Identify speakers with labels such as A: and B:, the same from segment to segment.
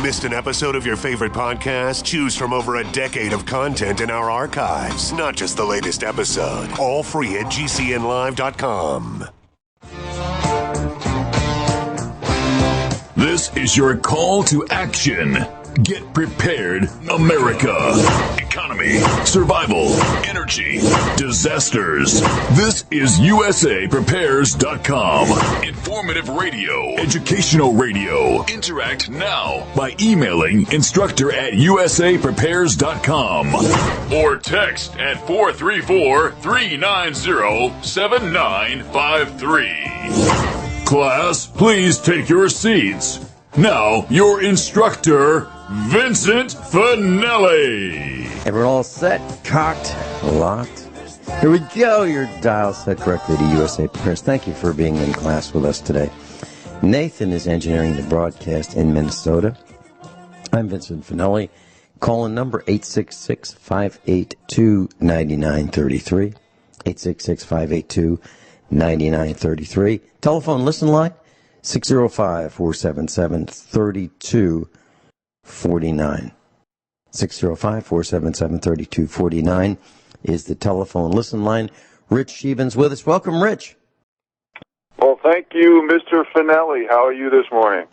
A: Missed an episode of your favorite podcast? Choose from over a decade of content in our archives, not just the latest episode. All free at GCNlive.com.
B: This is your call to action. Get prepared, America. Economy, survival, energy, disasters. This is USAPrepares.com. Informative radio, educational radio. Interact now by emailing instructor@USAPrepares.com or text at 434-390-7953. Class, please take your seats. Now, your instructor, Vincent Finelli.
C: Everyone all set, cocked, locked. Here we go. Your dial set correctly to USA Prepares. Thank you for being in class with us today. Nathan is engineering the broadcast in Minnesota. I'm Vincent Finelli. Call-in number 866-582-9933. 866-582-9933. Telephone listen line 605-477-3249. 605-477-3249 is the telephone listen line. Rich Scheben's with us. Welcome, Rich.
D: Well, thank you, Mr. Finelli. How are you this morning?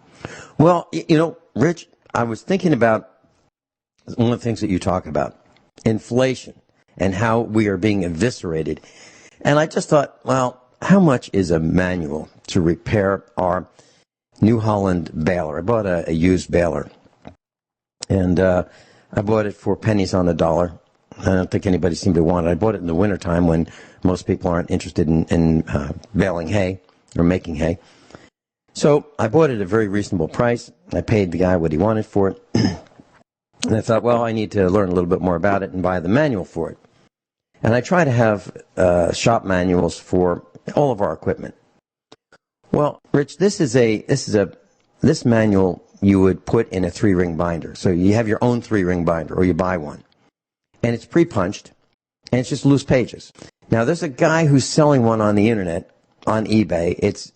C: Well, you know, Rich, I was thinking about one of the things that you talk about, inflation, and how we are being eviscerated. And I just thought, well, how much is a manual to repair our New Holland baler? I bought a used baler, and I bought it for pennies on the dollar. I don't think anybody seemed to want it. I bought it in the wintertime when most people aren't interested in baling hay or making hay. So I bought it at a very reasonable price. I paid the guy what he wanted for it. And I thought, well, I need to learn a little bit more about it and buy the manual for it. And I try to have shop manuals for all of our equipment. Well, Rich, this manual you would put in a 3-ring binder. So you have your own 3-ring binder, or you buy one. And it's pre-punched, and it's just loose pages. Now, there's a guy who's selling one on the internet, on eBay. It's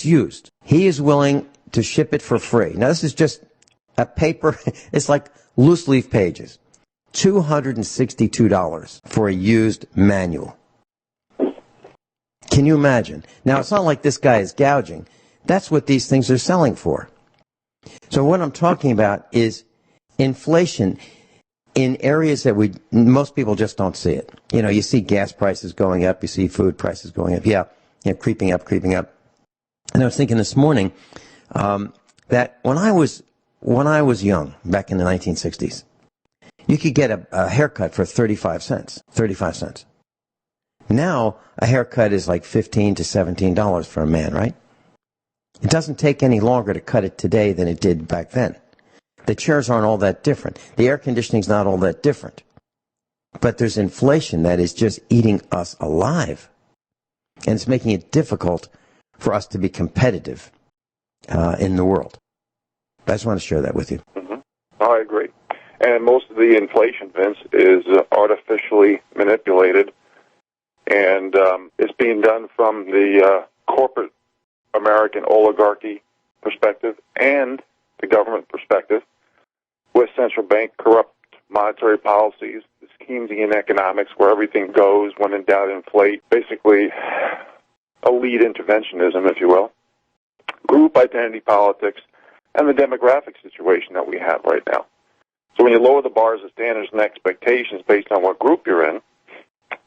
C: used. He is willing to ship it for free. Now, this is just a paper. It's like loose leaf pages. $262 for a used manual. Can you imagine? Now, it's not like this guy is gouging. That's what these things are selling for. So what I'm talking about is inflation in areas that most people just don't see it. You know, you see gas prices going up, you see food prices going up. Yeah, creeping up. And I was thinking this morning that when I was young, back in the 1960s, you could get a haircut for 35 cents. 35 cents. Now, a haircut is like $15 to $17 for a man, right? It doesn't take any longer to cut it today than it did back then. The chairs aren't all that different. The air conditioning's not all that different. But there's inflation that is just eating us alive. And it's making it difficult for us to be competitive in the world. I just want to share that with you.
D: Mm-hmm. Oh, I agree. And most of the inflation, Vince, is artificially manipulated. And it's being done from the corporate American oligarchy perspective and the government perspective, with central bank corrupt monetary policies, the Keynesian economics where everything goes, when in doubt, inflate, basically elite interventionism, if you will, group identity politics, and the demographic situation that we have right now. So when you lower the bars of standards and expectations based on what group you're in,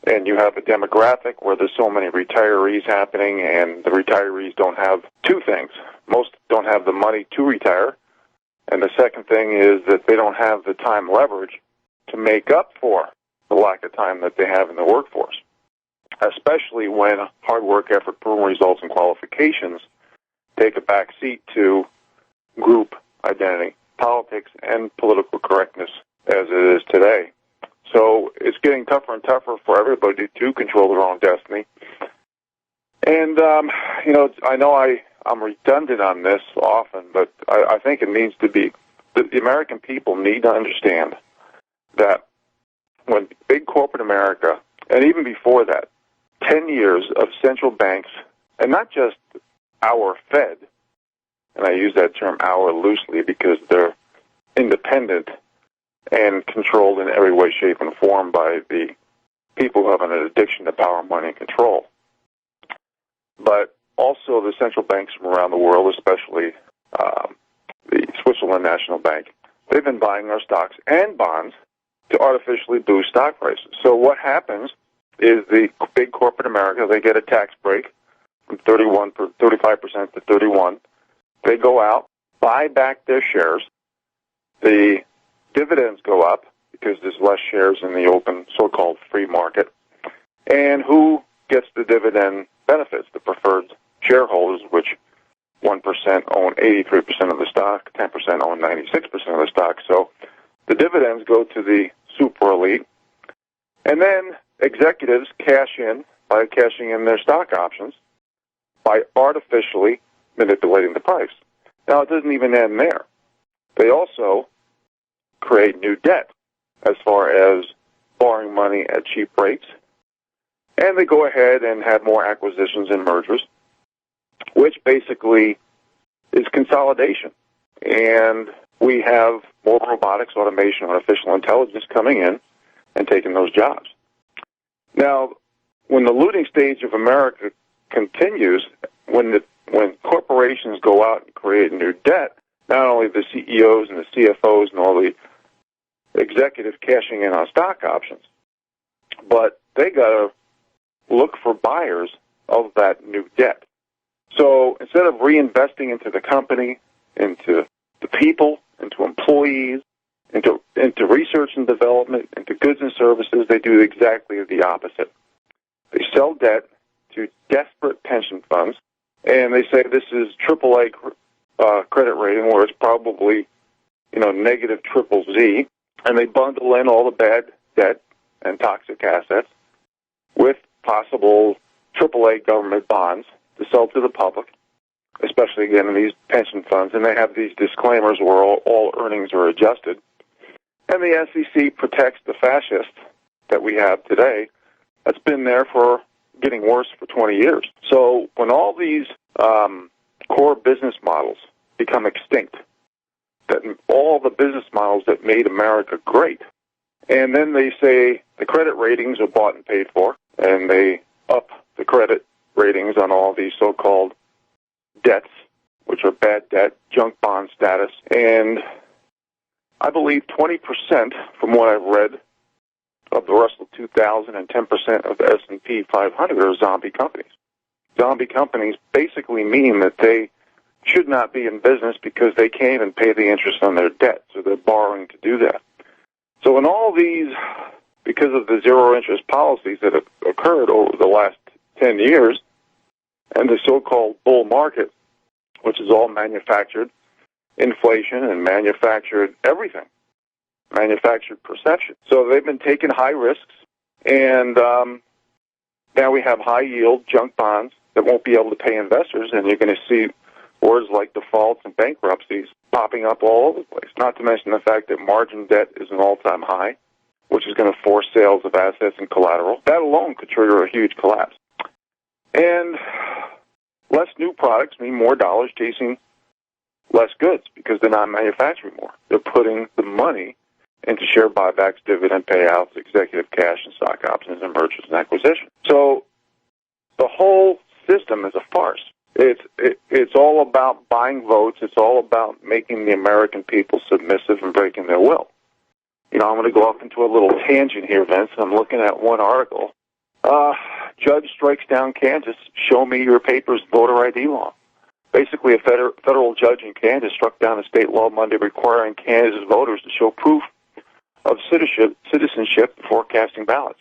D: and you have a demographic where there's so many retirees happening, and the retirees don't have two things. Most don't have the money to retire, and the second thing is that they don't have the time leverage to make up for the lack of time that they have in the workforce, especially when hard work, effort, proven results, and qualifications take a back seat to group identity, politics, and political correctness as it is today. So it's getting tougher and tougher for everybody to control their own destiny. And, I know I'm redundant on this often, but I think it needs to be, the American people need to understand that when big corporate America, and even before that, 10 years of central banks, and not just our Fed, and I use that term "our" loosely because they're independent and controlled in every way, shape, and form by the people who have an addiction to power, money, and control. But also the central banks from around the world, especially the Switzerland National Bank, they've been buying our stocks and bonds to artificially boost stock prices. So what happens is the big corporate America, they get a tax break from 35% to 31%. They go out, buy back their shares. The dividends go up because there's less shares in the open so-called free market. And who gets the dividend benefits? The preferred shareholders, which 1% own 83% of the stock, 10% own 96% of the stock. So the dividends go to the super elite. And then executives cash in by cashing in their stock options by artificially manipulating the price. Now, it doesn't even end there. They also create new debt as far as borrowing money at cheap rates. And they go ahead and have more acquisitions and mergers, which basically is consolidation. And we have more robotics, automation, artificial intelligence coming in and taking those jobs. Now, when the looting stage of America continues, when corporations go out and create new debt, not only the CEOs and the CFOs and all the executives cashing in on stock options, but they got to look for buyers of that new debt. So instead of reinvesting into the company, into the people, into employees, into research and development, into goods and services, they do exactly the opposite. They sell debt to desperate pension funds, and they say this is AAA credit rating, where it's probably, negative triple Z, and they bundle in all the bad debt and toxic assets with possible AAA government bonds to sell to the public, especially, again, in these pension funds, and they have these disclaimers where all earnings are adjusted. And the SEC protects the fascists that we have today. That's been there for getting worse for 20 years. So when all these core business models become extinct, that all the business models that made America great, and then they say the credit ratings are bought and paid for, and they up the credit ratings on all these so-called debts, which are bad debt, junk bond status, and I believe 20%, from what I've read, of the Russell 2000 and 10% of the S&P 500 are zombie companies. Zombie companies basically mean that they should not be in business because they can't even pay the interest on their debt, so they're borrowing to do that. So in all these, because of the zero-interest policies that have occurred over the last 10 years, and the so-called bull market, which is all manufactured inflation and manufactured everything, manufactured perception. So they've been taking high risks, and now we have high-yield junk bonds that won't be able to pay investors, and you're going to see words like defaults and bankruptcies popping up all over the place, not to mention the fact that margin debt is an all-time high, which is going to force sales of assets and collateral. That alone could trigger a huge collapse. And less new products mean more dollars chasing less goods because they're not manufacturing more. They're putting the money into share buybacks, dividend payouts, executive cash, and stock options, and mergers and acquisitions. So the whole system is a farce. It's all about buying votes. It's all about making the American people submissive and breaking their will. I'm going to go off into a little tangent here, Vince. I'm looking at one article. Judge strikes down Kansas. Show me your papers, voter ID law. Basically, a federal judge in Kansas struck down a state law Monday requiring Kansas voters to show proof of citizenship before casting ballots.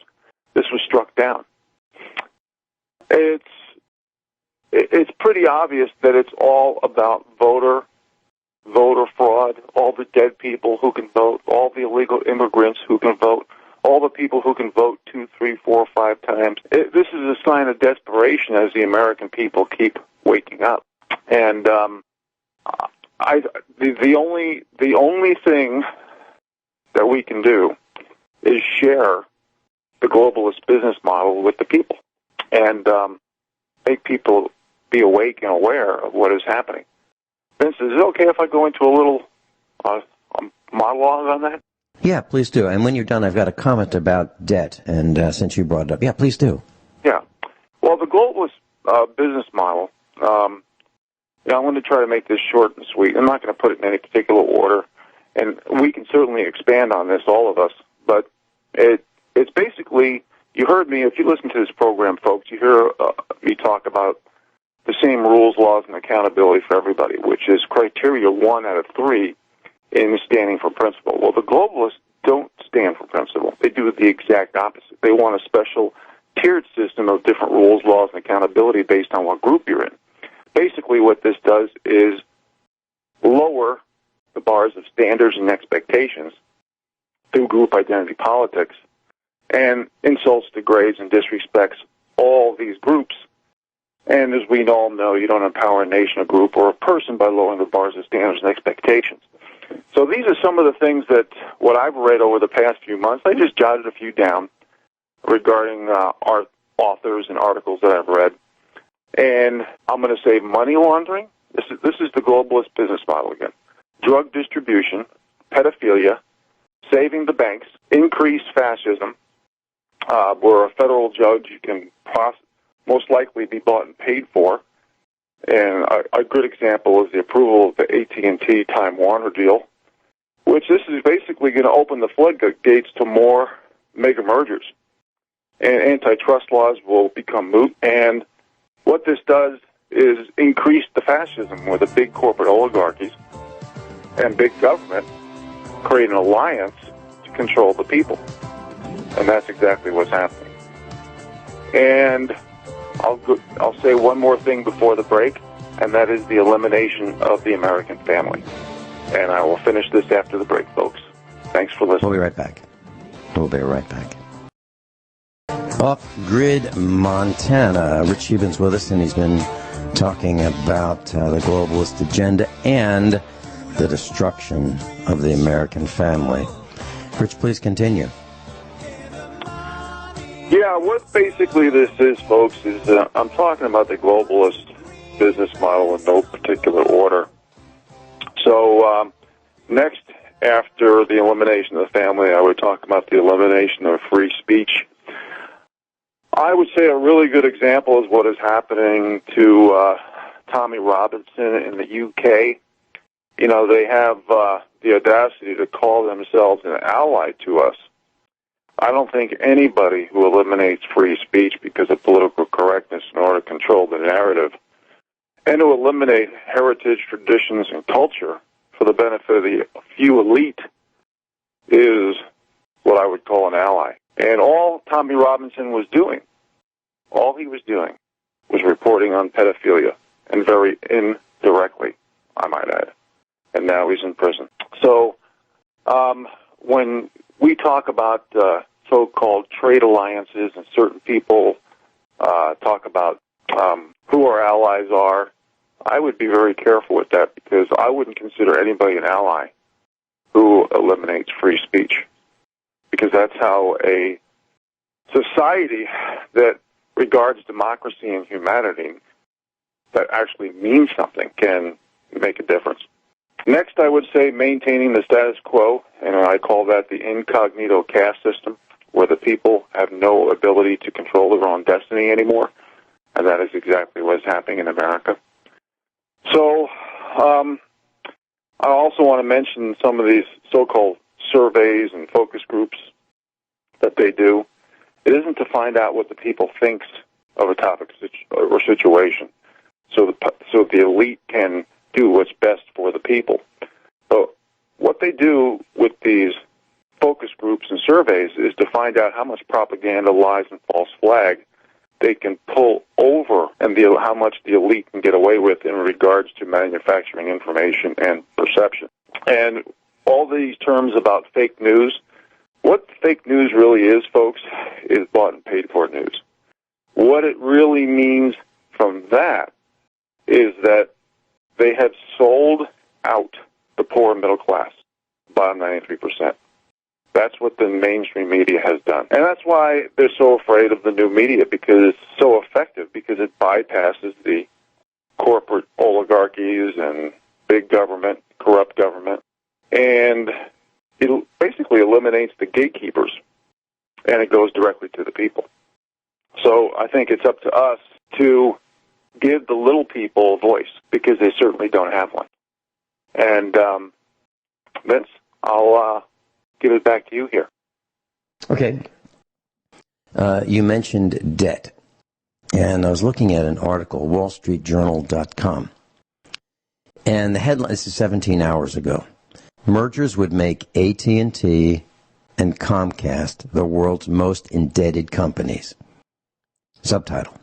D: This was struck down. It's pretty obvious that it's all about voter fraud, all the dead people who can vote, all the illegal immigrants who can vote, all the people who can vote 2, 3, 4, 5 times. This is a sign of desperation as the American people keep waking up. And the only thing that we can do is share the globalist business model with the people and make people be awake and aware of what is happening. Vince, is it okay if I go into a little, I'm monologue on that?
C: Yeah, please do. And when you're done, I've got a comment about debt, and since you brought it up, yeah, please do.
D: Yeah. Well, the globalist business model, I'm going to try to make this short and sweet. I'm not going to put it in any particular order, and we can certainly expand on this, all of us, but it's basically, you heard me, if you listen to this program, folks, you hear me talk about the same rules, laws, and accountability for everybody, which is criteria 1 out of 3 in standing for principle. Well, the globalists don't stand for principle. They do the exact opposite. They want a special tiered system of different rules, laws, and accountability based on what group you're in. Basically, what this does is lower the bars of standards and expectations through group identity politics and insults, degrades, and disrespects all these groups. And as we all know, you don't empower a nation, a group, or a person by lowering the bars of standards and expectations. So these are some of the things that what I've read over the past few months. I just jotted a few down regarding our authors and articles that I've read. And I'm going to say money laundering. This is the globalist business model again. Drug distribution, pedophilia, saving the banks, increased fascism, where a federal judge can most likely be bought and paid for. And a good example is the approval of the AT&T Time Warner deal, which this is basically going to open the floodgates to more mega mergers. And antitrust laws will become moot. And what this does is increase the fascism where the big corporate oligarchies and big government create an alliance to control the people. And that's exactly what's happening. And I'll say one more thing before the break, and that is the elimination of the American family. And I will finish this after the break, folks. Thanks for listening.
C: We'll be right back. We'll be right back. Off-grid Montana. Rich Sheben's with us, and he's been talking about the globalist agenda and the destruction of the American family. Rich, please continue.
D: Yeah, what basically this is, folks, is I'm talking about the globalist business model in no particular order. So next, after the elimination of the family, I would talk about the elimination of free speech. I would say a really good example is what is happening to Tommy Robinson in the UK. You know, they have the audacity to call themselves an ally to us. I don't think anybody who eliminates free speech because of political correctness in order to control the narrative and to eliminate heritage, traditions, and culture for the benefit of the few elite is what I would call an ally. And all Tommy Robinson was doing, all he was doing was reporting on pedophilia, and very indirectly, I might add. And now he's in prison. So when we talk about so-called trade alliances and certain people talk about who our allies are, I would be very careful with that because I wouldn't consider anybody an ally who eliminates free speech, because that's how a society that regards democracy and humanity that actually means something can make a difference. Next, I would say maintaining the status quo, and I call that the incognito caste system, where the people have no ability to control their own destiny anymore, and that is exactly what's happening in America. So I also want to mention some of these so-called surveys and focus groups that they do. It isn't to find out what the people thinks of a topic or situation, so the elite can do what's best for the people. But what they do with these focus groups and surveys is to find out how much propaganda, lies, and false flag they can pull over and how much the elite can get away with in regards to manufacturing information and perception. And all these terms about fake news, what fake news really is, folks, is bought and paid for news. What it really means from that is that they have sold out the poor middle class, bottom 93%. That's what the mainstream media has done. And that's why they're so afraid of the new media, because it's so effective, because it bypasses the corporate oligarchies and big government, corrupt government. And basically eliminates the gatekeepers, and it goes directly to the people. So I think it's up to us to give the little people a voice, because they certainly don't have one. And Vince, I'll give it back to you here.
C: Okay. You mentioned debt. And I was looking at an article, wallstreetjournal.com. And the headline, this is 17 hours ago. Mergers would make AT&T and Comcast the world's most indebted companies. Subtitle.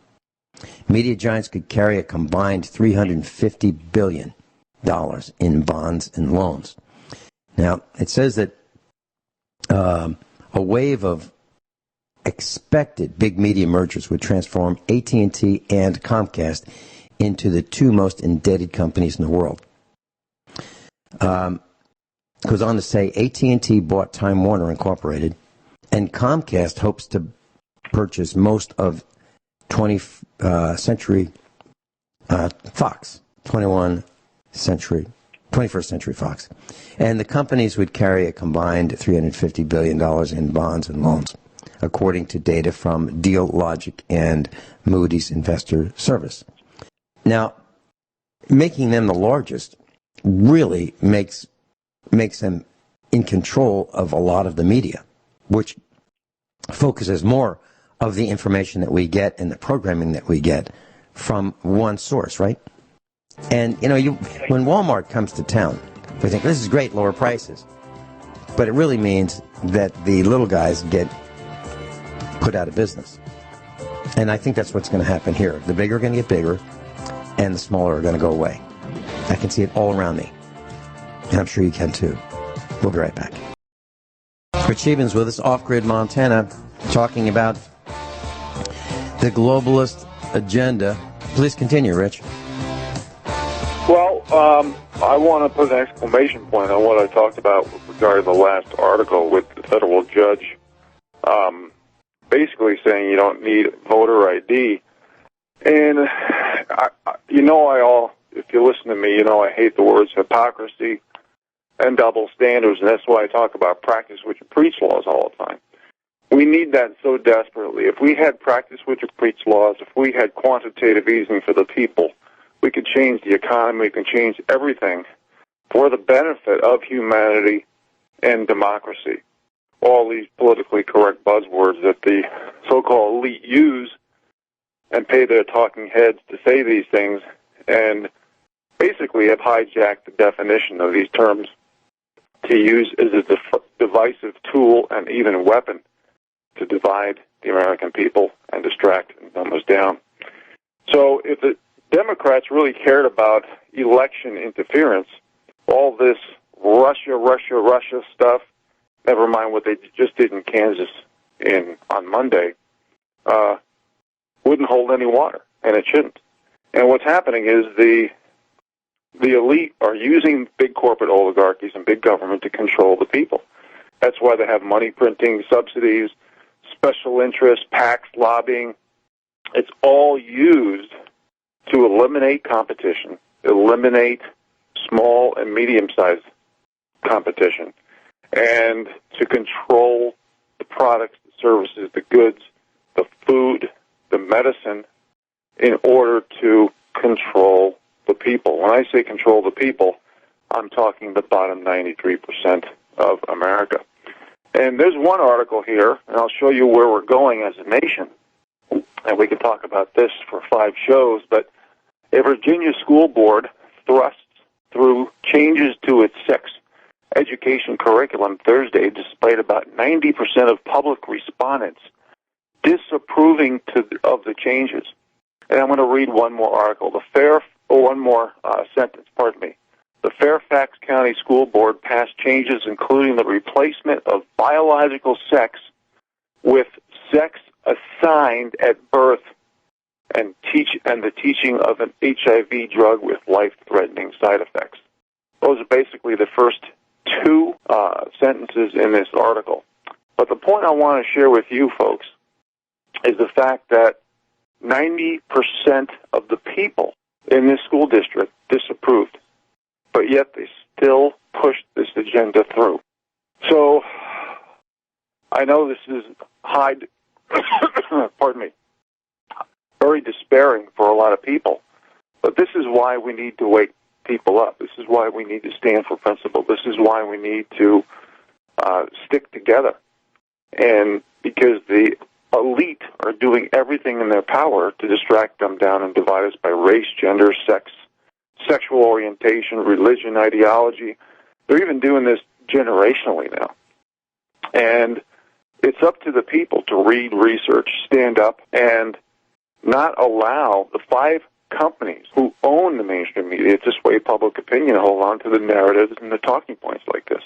C: Media giants could carry a combined $350 billion in bonds and loans. Now, it says that a wave of expected big media mergers would transform AT&T and Comcast into the two most indebted companies in the world. Goes on to say AT&T bought Time Warner Incorporated, and Comcast hopes to purchase most of 21st Century Fox. And the companies would carry a combined $350 billion in bonds and loans, according to data from Deal Logic and Moody's Investor Service. Now, making them the largest really makes them in control of a lot of the media, which focuses more of the information that we get and the programming that we get from one source, right? And, when Walmart comes to town, we think, this is great, lower prices. But it really means that the little guys get put out of business. And I think that's what's going to happen here. The bigger are going to get bigger, and the smaller are going to go away. I can see it all around me. And I'm sure you can too. We'll be right back. Rich Sheben's with us, Off-Grid Montana, talking about the globalist agenda. Please continue, Rich.
D: Well, I want to put an exclamation point on what I talked about with regard to the last article with the federal judge basically saying you don't need voter ID. And, if you listen to me, I hate the words hypocrisy and double standards, and that's why I talk about practice what you preach laws all the time. We need that so desperately. If we had practice what you preach laws, if we had quantitative easing for the people, we could change the economy, we can change everything for the benefit of humanity and democracy. All these politically correct buzzwords that the so-called elite use and pay their talking heads to say these things, and basically have hijacked the definition of these terms to use as a divisive tool and even a weapon to divide the American people and distract and dumb us down. So if the Democrats really cared about election interference, all this Russia stuff, never mind what they just did in Kansas on Monday, wouldn't hold any water, and it shouldn't. And what's happening is the elite are using big corporate oligarchies and big government to control the people. That's why they have money printing, subsidies, special interests, PACs, lobbying. It's all used to eliminate competition, eliminate small and medium-sized competition, and to control the products, the services, the goods, the food, the medicine, in order to control the people. When I say control the people, I'm talking the bottom 93% of America. And there's one article here, and I'll show you where we're going as a nation. And we can talk about this for 5 shows, but a Virginia school board thrusts through changes to its sex education curriculum Thursday, despite about 90% of public respondents disapproving of the changes. And I'm going to read one more article. Sentence. The Fairfax County School Board passed changes including the replacement of biological sex with sex assigned at birth and the teaching of an HIV drug with life-threatening side effects. Those are basically the first 2 sentences in this article. But the point I want to share with you folks is the fact that 90% of the people in this school district disapproved, but yet they still pushed this agenda through. So I know this is pardon me, very despairing for a lot of people, but this is why we need to wake people up. This is why we need to stand for principle. This is why we need to stick together. And because the elite are doing everything in their power to distract them down and divide us by race, gender, sex, sexual orientation, religion, ideology. They're even doing this generationally now. And it's up to the people to read, research, stand up, and not allow the 5 companies who own the mainstream media to sway public opinion and hold on to the narratives and the talking points like this.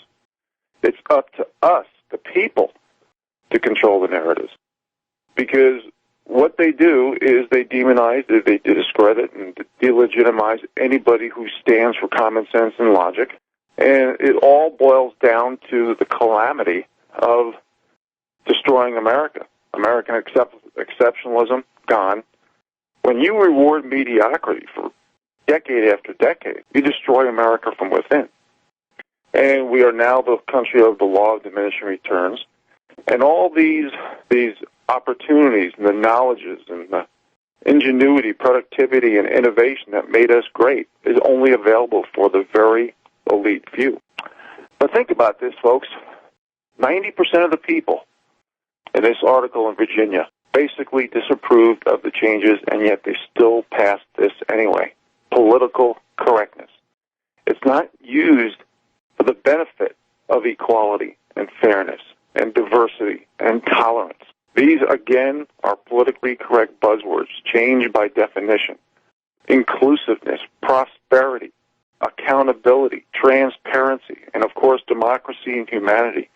D: It's up to us, the people, to control the narratives. Because what they do is they demonize, they discredit, and delegitimize anybody who stands for common sense and logic. And it all boils down to the calamity of destroying America. American exceptionalism, gone. When you reward mediocrity for decade after decade, you destroy America from within. And we are now the country of the law of diminishing returns. And all these opportunities and the knowledges and the ingenuity, productivity, and innovation that made us great is only available for the very elite few. But think about this, folks. 90% of the people in this article in Virginia basically disapproved of the changes, and yet they still passed this anyway. Political correctness. It's not used for the benefit of equality and fairness and diversity and tolerance. These, again, are politically correct buzzwords, changed by definition. Inclusiveness, prosperity, accountability, transparency, and, of course, democracy and humanity.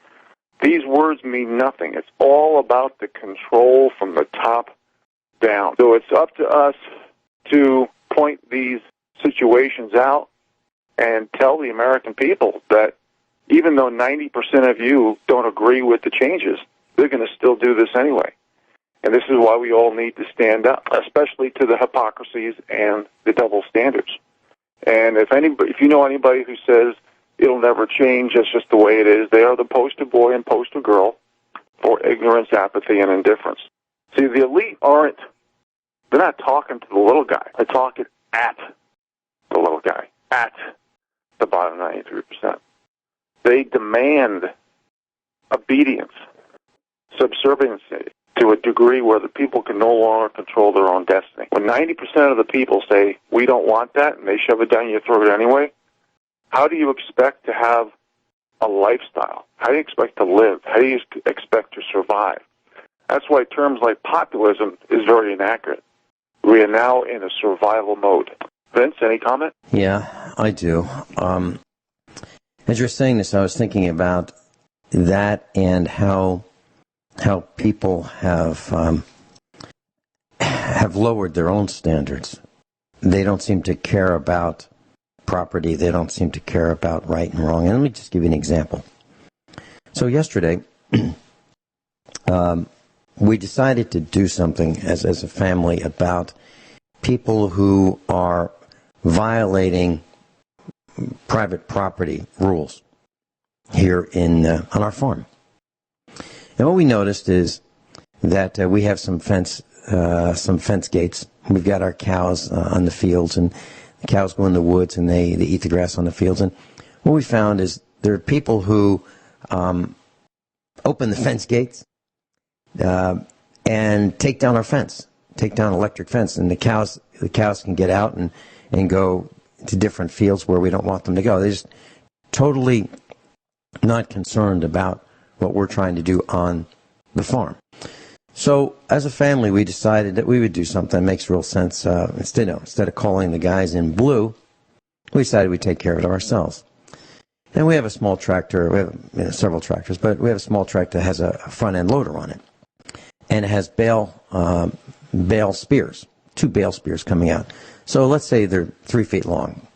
D: These words mean nothing. It's all about the control from the top down. So it's up to us to point these situations out and tell the American people that even though 90% of you don't agree with the changes, they're going to still do this anyway. And this is why we all need to stand up, especially to the hypocrisies and the double standards. And if you know anybody who says it'll never change, it's just the way it is, they are the poster boy and poster girl for ignorance, apathy, and indifference. See, the elite they're not talking to the little guy. They're talking at the little guy, at the bottom 93%. They demand obedience, subserviency, to a degree where the people can no longer control their own destiny. When 90% of the people say, we don't want that, and they shove it down your throat anyway, how do you expect to have a lifestyle? How do you expect to live? How do you expect to survive? That's why terms like populism is very inaccurate. We are now in a survival mode. Vince, any comment?
C: Yeah, I do. As you're saying this, I was thinking about that and how people have lowered their own standards. They don't seem to care about property. They don't seem to care about right and wrong. And let me just give you an example. So yesterday, we decided to do something as a family about people who are violating private property rules here on our farm. And what we noticed is that we have some fence gates. We've got our cows on the fields, and the cows go in the woods and they eat the grass on the fields. And what we found is there are people who open the fence gates and take down our fence, take down electric fence, and the cows can get out and go to different fields where we don't want them to go. They're just totally not concerned about what we're trying to do on the farm. So as a family, we decided that we would do something that makes real sense. Instead of calling the guys in blue, we decided we'd take care of it ourselves. And we have a small tractor. We have several tractors, but we have a small tractor that has a front-end loader on it. And it has bale spears, 2 bale spears coming out. So let's say they're 3 feet long.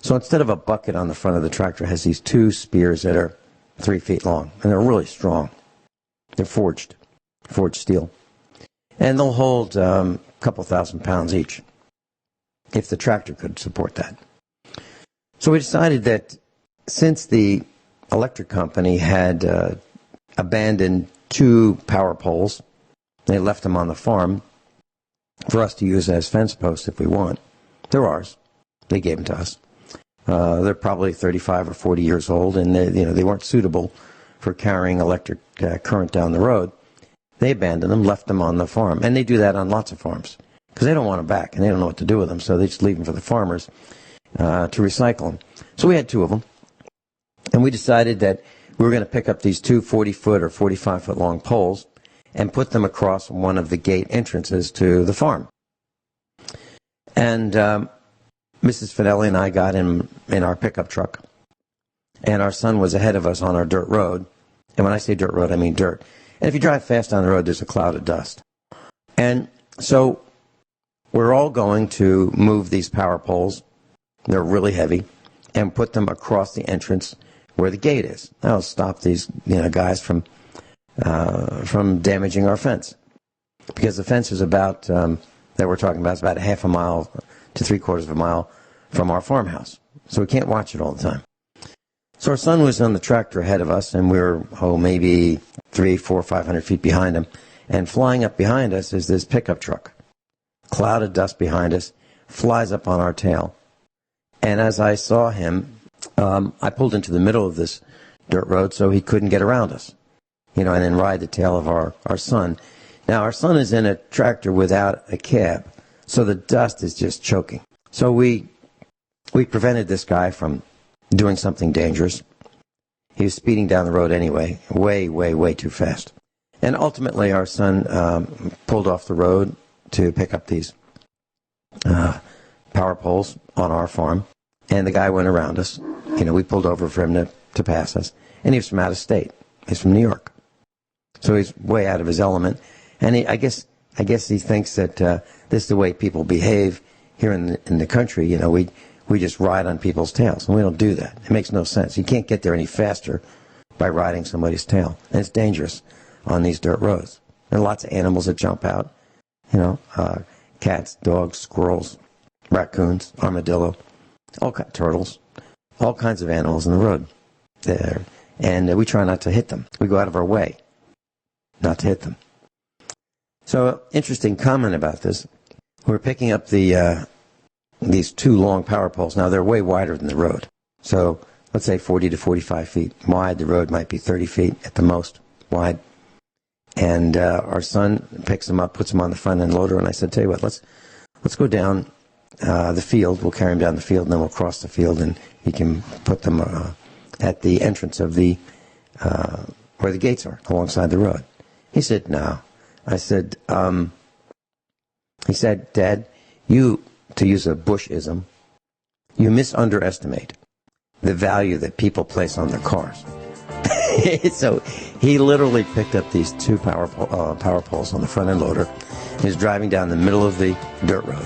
C: So instead of a bucket on the front of the tractor, it has these 2 spears that are 3 feet long. And they're really strong. They're forged steel. And they'll hold a couple thousand pounds each, if the tractor could support that. So we decided that since the electric company had abandoned 2 power poles. They left them on the farm for us to use as fence posts if we want. They're ours. They gave them to us. They're probably 35 or 40 years old, and they weren't suitable for carrying electric current down the road. They abandoned them, left them on the farm. And they do that on lots of farms because they don't want them back, and they don't know what to do with them, so they just leave them for the farmers to recycle them. So we had 2 of them, and we decided that we were going to pick up these 2 40-foot or 45-foot long poles and put them across one of the gate entrances to the farm. And Mrs. Finelli and I got in our pickup truck, and our son was ahead of us on our dirt road. And when I say dirt road, I mean dirt. And if you drive fast down the road, there's a cloud of dust. And so we're all going to move these power poles. They're really heavy, and put them across the entrance where the gate is. That'll stop these guys from damaging our fence, because the fence is about that we're talking about is about half a mile to 3/4 of a mile from our farmhouse, so we can't watch it all the time. So our son was on the tractor ahead of us, and we were maybe 300, 400, 500 feet behind him, and flying up behind us is this pickup truck. Cloud of dust behind us, flies up on our tail, and as I saw him, I pulled into the middle of this dirt road so he couldn't get around us, and then ride the tail of our son. Now, our son is in a tractor without a cab, so the dust is just choking. So we prevented this guy from doing something dangerous. He was speeding down the road anyway, way, way, way too fast. And ultimately, our son pulled off the road to pick up these power poles on our farm, and the guy went around us. We pulled over for him to pass us, and he was from out of state. He's from New York. So he's way out of his element, and I guess he thinks that this is the way people behave here in the country. We just ride on people's tails, and we don't do that. It makes no sense. You can't get there any faster by riding somebody's tail, and it's dangerous on these dirt roads. There are lots of animals that jump out, cats, dogs, squirrels, raccoons, armadillo, turtles, all kinds of animals in the road there, and we try not to hit them. We go out of our way not to hit them. So, interesting comment about this. We're picking up these 2 long power poles. Now, they're way wider than the road. So, let's say 40 to 45 feet wide. The road might be 30 feet at the most wide. And our son picks them up, puts them on the front end loader, and I said, tell you what, let's go down the field. We'll carry him down the field, and then we'll cross the field, and he can put them at the entrance of the where the gates are, alongside the road. He said, no. I said, he said, Dad, you, to use a Bushism, you misunderestimate the value that people place on their cars. So he literally picked up these 2 power poles on the front end loader. He was driving down the middle of the dirt road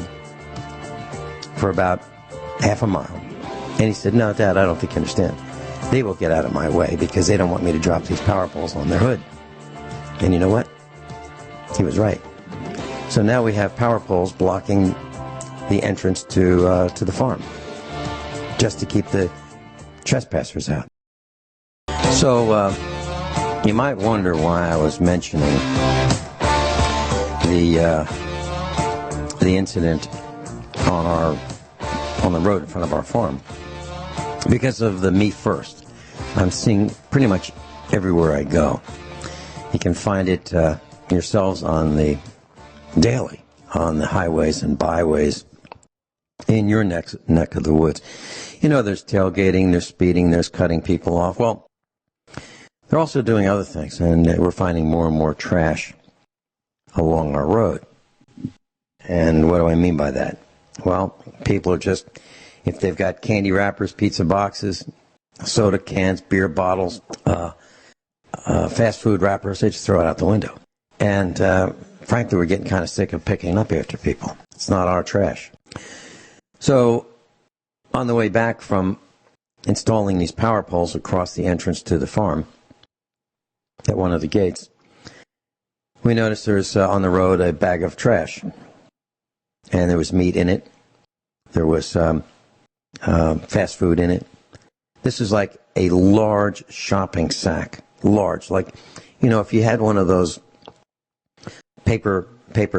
C: for about half a mile. And he said, no, Dad, I don't think you understand. They will get out of my way because they don't want me to drop these power poles on their hood. And you know what? He was right. So now we have power poles blocking the entrance to the farm, just to keep the trespassers out. So you might wonder why I was mentioning the incident on the road in front of our farm, because of the Me First. I'm seeing pretty much everywhere I go. You can find it yourselves on the daily, on the highways and byways in your neck of the woods. There's tailgating, there's speeding, there's cutting people off. Well, they're also doing other things, and we're finding more and more trash along our road. And what do I mean by that? Well, people are just, if they've got candy wrappers, pizza boxes, soda cans, beer bottles, fast food wrappers, they just throw it out the window. And frankly, we're getting kind of sick of picking up after people. It's not our trash. So on the way back from installing these power poles across the entrance to the farm at one of the gates, we noticed there's on the road a bag of trash. And there was meat in it. There was fast food in it. This is like a large shopping sack large. Like, if you had one of those paper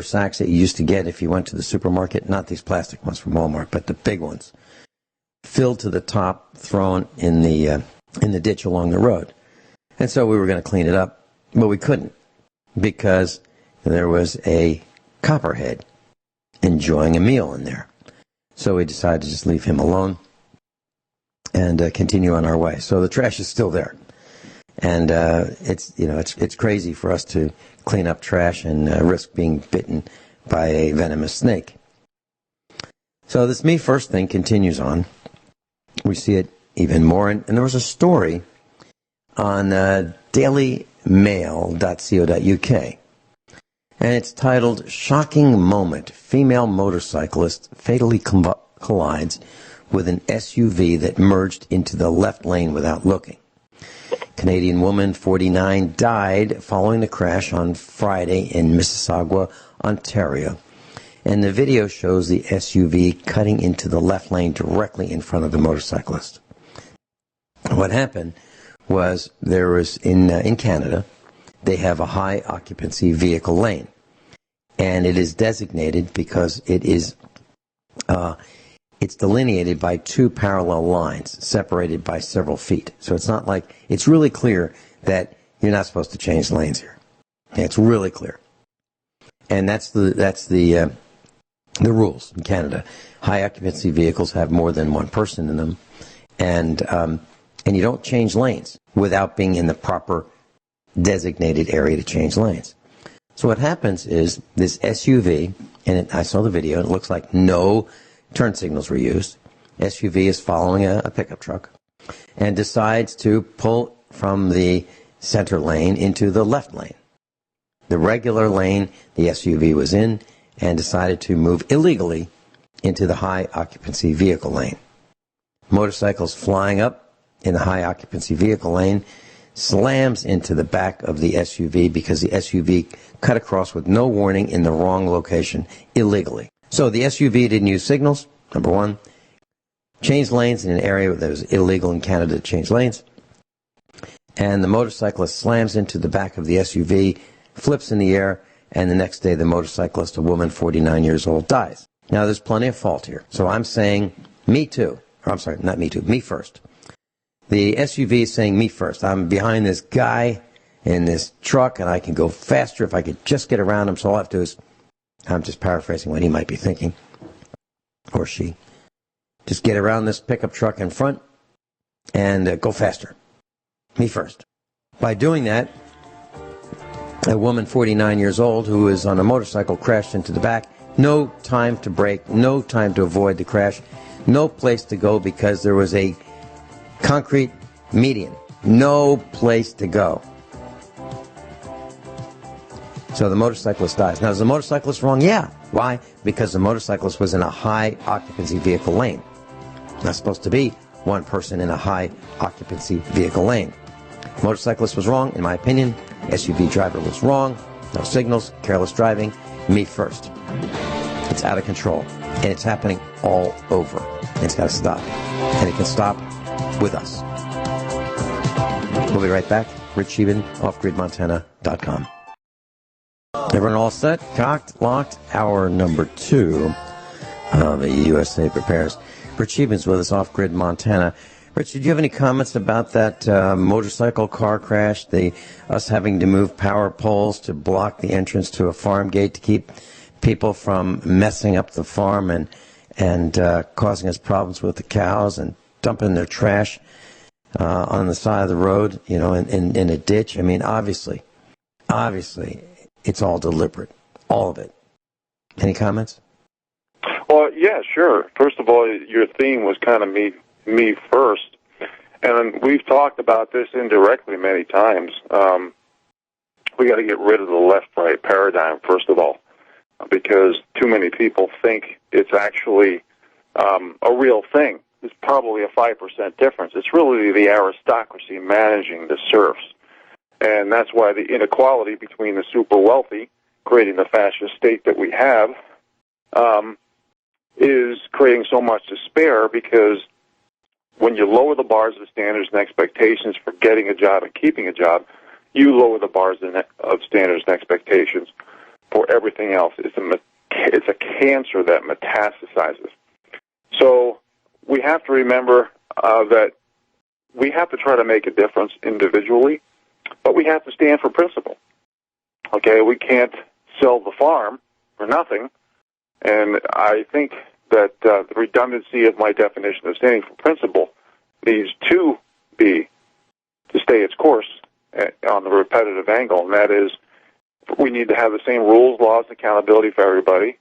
C: sacks that you used to get if you went to the supermarket, not these plastic ones from Walmart, but the big ones, filled to the top, thrown in the ditch along the road. And so we were going to clean it up, but we couldn't because there was a copperhead enjoying a meal in there. So we decided to just leave him alone and continue on our way. So the trash is still there. And it's crazy for us to clean up trash and risk being bitten by a venomous snake. So this me first thing continues on. We see it even more. And there was a story on dailymail.co.uk. And it's titled, "Shocking Moment. Female Motorcyclist Fatally Collides with an SUV that merged into the left lane without looking. Canadian woman, 49, died following the crash on Friday in Mississauga, Ontario. And the video shows the SUV cutting into the left lane directly in front of the motorcyclist." What happened was there was in Canada, they have a high occupancy vehicle lane. And it is designated because it is it's delineated by two parallel lines separated by several feet. So it's not like, it's really clear that you're not supposed to change lanes here. It's really clear. And that's the rules in Canada. High occupancy vehicles have more than one person in them, and you don't change lanes without being in the proper designated area to change lanes. So what happens is this SUV, and I saw the video, it looks like no turn signals were used. SUV is following a pickup truck and decides to pull from the center lane into the left lane. The regular lane the SUV was in, and decided to move illegally into the high occupancy vehicle lane. Motorcycles flying up in the high occupancy vehicle lane, slams into the back of the SUV because the SUV cut across with no warning in the wrong location illegally. So the SUV didn't use signals, number one. Changed lanes in an area that was illegal in Canada to change lanes. And the motorcyclist slams into the back of the SUV, flips in the air, and the next day the motorcyclist, a woman 49 years old, dies. Now there's plenty of fault here. So I'm saying me too. Or I'm sorry, not me too, me first. The SUV is saying me first. I'm behind this guy in this truck and I can go faster if I could just get around him. So all I have to do is, I'm just paraphrasing what he might be thinking, or she. Just get around this pickup truck in front and go faster. Me first. By doing that, a woman 49 years old who is on a motorcycle crashed into the back. No time to brake, no time to avoid the crash, no place to go because there was a concrete median. No place to go. So the motorcyclist dies. Now, is the motorcyclist wrong? Yeah. Why? Because the motorcyclist was in a high occupancy vehicle lane. Not supposed to be one person in a high occupancy vehicle lane. Motorcyclist was wrong, in my opinion. SUV driver was wrong. No signals, careless driving. Me first. It's out of control. And it's happening all over. And it's got to stop. And it can stop with us. We'll be right back. Rich Scheben, offgridmontana.com. Everyone all set? Cocked, locked. Hour number 2 of the USA Prepares. Rich Scheben's with us, Off-Grid Montana. Rich, did you have any comments about that motorcycle car crash? Us having to move power poles to block the entrance to a farm gate to keep people from messing up the farm and causing us problems with the cows and dumping their trash on the side of the road, in a ditch. I mean, obviously, it's all deliberate, all of it. Any comments?
D: Well, yeah, sure. First of all, your theme was kind of me first, and we've talked about this indirectly many times. We got to get rid of the left-right paradigm, first of all, because too many people think it's actually a real thing. It's probably a 5% difference. It's really the aristocracy managing the serfs, and that's why the inequality between the super wealthy, creating the fascist state that we have, is creating so much despair because when you lower the bars of standards and expectations for getting a job and keeping a job, you lower the bars of standards and expectations for everything else. It's a cancer that metastasizes. So we have to remember that we have to try to make a difference individually, but we have to stand for principle. Okay, we can't sell the farm for nothing, and I think that the redundancy of my definition of standing for principle needs to stay its course on the repetitive angle, and that is we need to have the same rules, laws, and accountability for everybody.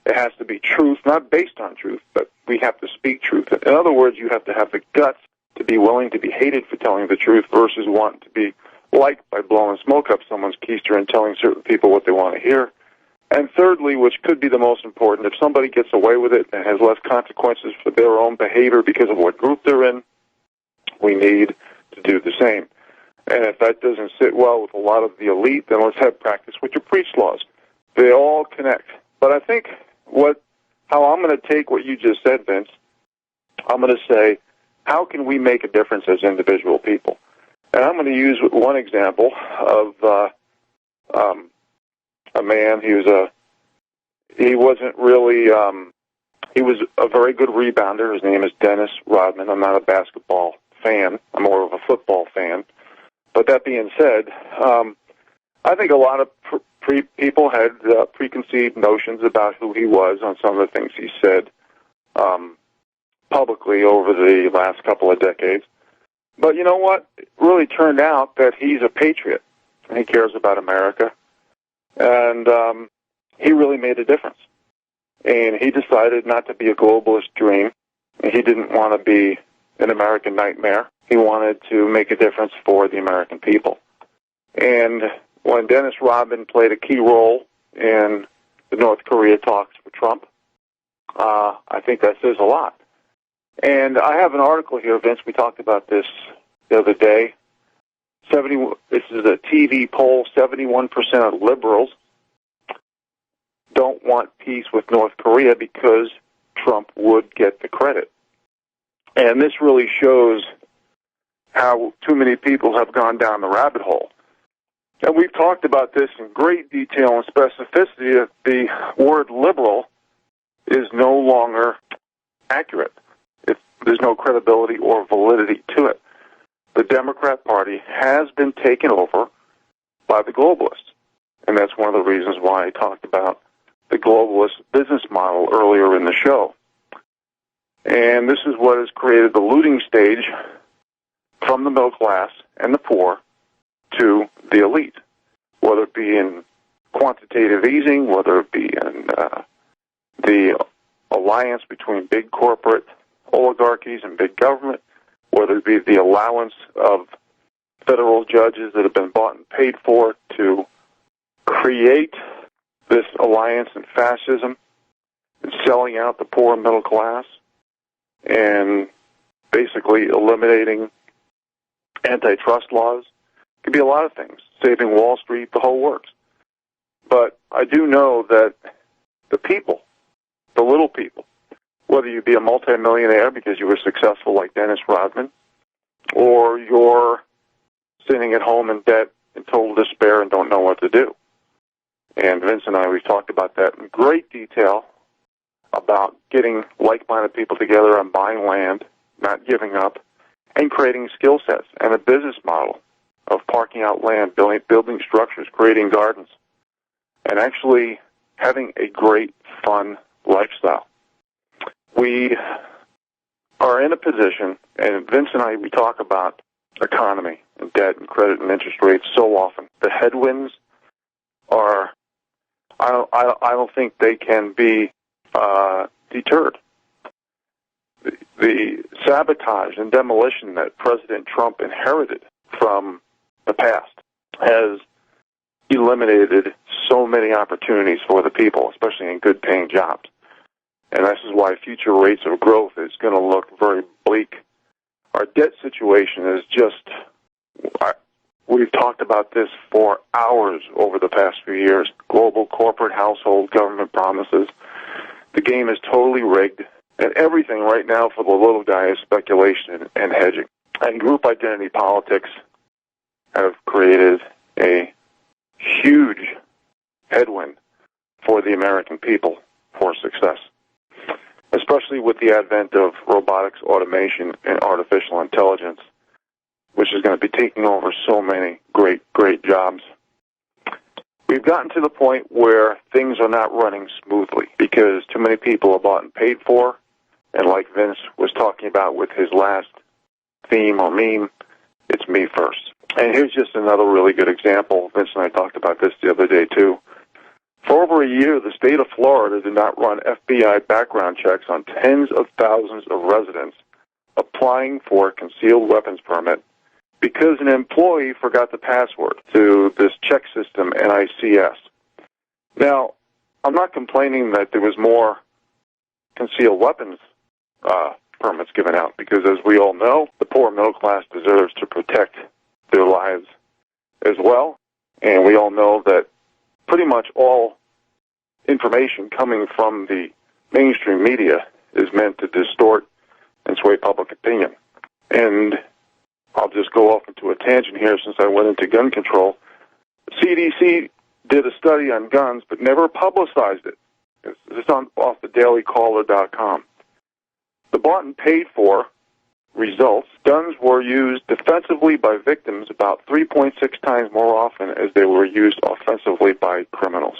D: It has to be truth, not based on truth, but we have to speak truth. In other words, you have to have the guts to be willing to be hated for telling the truth versus want to be liked by blowing smoke up someone's keister and telling certain people what they want to hear. And thirdly, which could be the most important, if somebody gets away with it and has less consequences for their own behavior because of what group they're in, we need to do the same. And if that doesn't sit well with a lot of the elite, then let's have practice with your preach laws. They all connect. But I think how I'm going to take what you just said, Vince, I'm going to say, how can we make a difference as individual people? And I'm going to use one example of a man. He was a very good rebounder. His name is Dennis Rodman. I'm not a basketball fan. I'm more of a football fan. But that being said, I think a lot of people had preconceived notions about who he was on some of the things he said publicly over the last couple of decades. But you know what? It really turned out that he's a patriot, and he cares about America. And he really made a difference. And he decided not to be a globalist dream. He didn't want to be an American nightmare. He wanted to make a difference for the American people. And when Dennis Rodman played a key role in the North Korea talks for Trump, I think that says a lot. And I have an article here, Vince. We talked about this the other day. This is a TV poll. 71% of liberals don't want peace with North Korea because Trump would get the credit. And this really shows how too many people have gone down the rabbit hole. And we've talked about this in great detail and specificity that the word liberal is no longer accurate. There's no credibility or validity to it. The Democrat Party has been taken over by the globalists. And that's one of the reasons why I talked about the globalist business model earlier in the show. And this is what has created the looting stage from the middle class and the poor to the elite, whether it be in quantitative easing, whether it be in the alliance between big corporate oligarchies and big government, whether it be the allowance of federal judges that have been bought and paid for to create this alliance in fascism and selling out the poor and middle class and basically eliminating antitrust laws. It could be a lot of things, saving Wall Street, the whole works. But I do know that the people, the little people, whether you be a multimillionaire because you were successful like Dennis Rodman, or you're sitting at home in debt in total despair and don't know what to do. And Vince and I, we've talked about that in great detail, about getting like-minded people together and buying land, not giving up, and creating skill sets and a business model of parking out land, building structures, creating gardens, and actually having a great, fun lifestyle. We are in a position, and Vince and I, we talk about economy and debt and credit and interest rates so often. The headwinds are, I don't think they can be deterred. The sabotage and demolition that President Trump inherited from the past has eliminated so many opportunities for the people, especially in good-paying jobs. And this is why future rates of growth is going to look very bleak. Our debt situation is just, we've talked about this for hours over the past few years. Global, corporate, household, government promises. The game is totally rigged. And everything right now for the little guy is speculation and hedging. And group identity politics have created a huge headwind for the American people for success, especially with the advent of robotics, automation, and artificial intelligence, which is going to be taking over so many great jobs. We've gotten to the point where things are not running smoothly because too many people are bought and paid for, and like Vince was talking about with his last theme or meme, it's me first. And here's just another really good example. Vince and I talked about this the other day, too. For over a year, the state of Florida did not run FBI background checks on tens of thousands of residents applying for a concealed weapons permit because an employee forgot the password to this check system, NICS. Now, I'm not complaining that there was more concealed weapons permits given out because, as we all know, the poor middle class deserves to protect their lives as well. And we all know that pretty much all information coming from the mainstream media is meant to distort and sway public opinion. And I'll just go off into a tangent here since I went into gun control. CDC did a study on guns but never publicized it. It's off the dailycaller.com. The bought and paid for results, guns were used defensively by victims about 3.6 times more often as they were used offensively by criminals.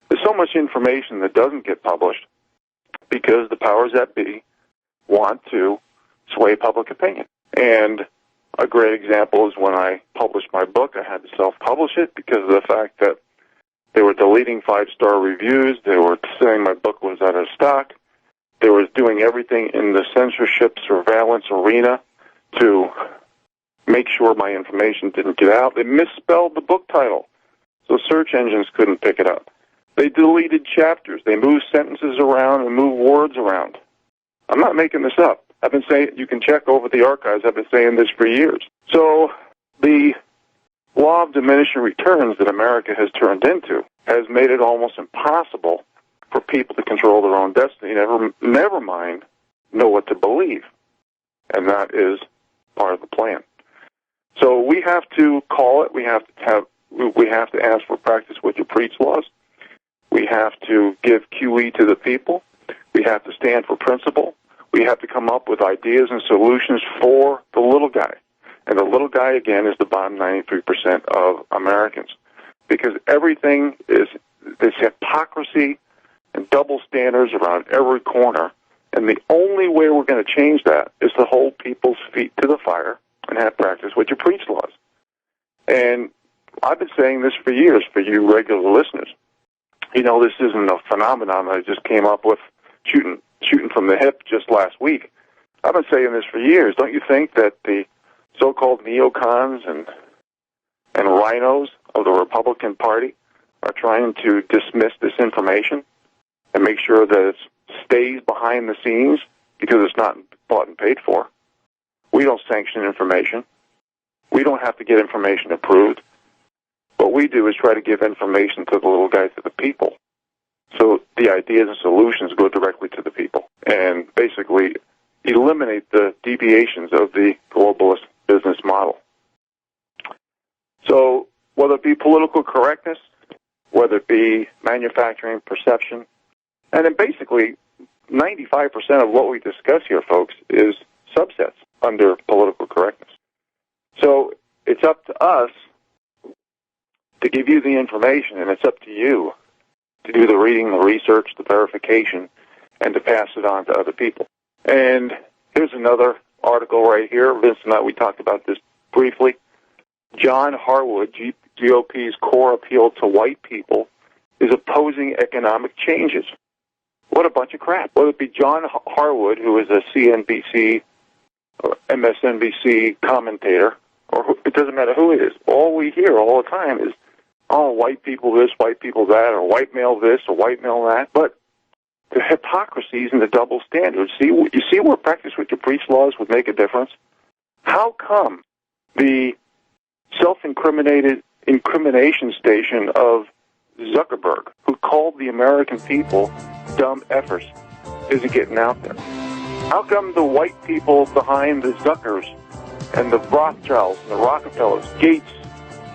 D: There's so much information that doesn't get published because the powers that be want to sway public opinion. And a great example is when I published my book, I had to self-publish it because of the fact that they were deleting 5-star reviews, they were saying my book was out of stock, they were doing everything in the censorship surveillance arena to make sure my information didn't get out. They misspelled the book title, so search engines couldn't pick it up. They deleted chapters. They moved sentences around and moved words around. I'm not making this up. I've been saying, you can check over the archives, I've been saying this for years. So the law of diminishing returns that America has turned into has made it almost impossible for people to control their own destiny, never mind know what to believe. And that is part of the plan. So we have to call it. We have to ask for practice what you preach laws. We have to give QE to the people. We have to stand for principle. We have to come up with ideas and solutions for the little guy. And the little guy, again, is the bottom 93% of Americans. Because everything is this hypocrisy and double standards around every corner. And the only way we're going to change that is to hold people's feet to the fire and have practice what you preach laws. And I've been saying this for years for you regular listeners. You know, this isn't a phenomenon that I just came up with shooting from the hip just last week. I've been saying this for years. Don't you think that the so-called neocons and rhinos of the Republican Party are trying to dismiss this information and make sure that it stays behind the scenes because it's not bought and paid for? We don't sanction information. We don't have to get information approved. What we do is try to give information to the little guy, to the people. So the ideas and solutions go directly to the people and basically eliminate the deviations of the globalist business model. So whether it be political correctness, whether it be manufacturing perception, and then basically 95% of what we discuss here, folks, is subsets under political correctness. So it's up to us to give you the information, and it's up to you to do the reading, the research, the verification, and to pass it on to other people. And here's another article right here. Vince and I, we talked about this briefly. John Harwood, GOP's core appeal to white people, is opposing economic changes. What a bunch of crap. Whether it be John Harwood, who is a CNBC or MSNBC commentator, or it doesn't matter who it is. All we hear all the time is, oh, white people this, white people that, or white male this, or white male that. But the hypocrisies and the double standards, you see where practice what you preach laws would make a difference? How come the self-incrimination of Zuckerberg, who called the American people dumb effers, isn't getting out there? How come the white people behind the Zuckers and the Rothschilds and the Rockefellers, Gates,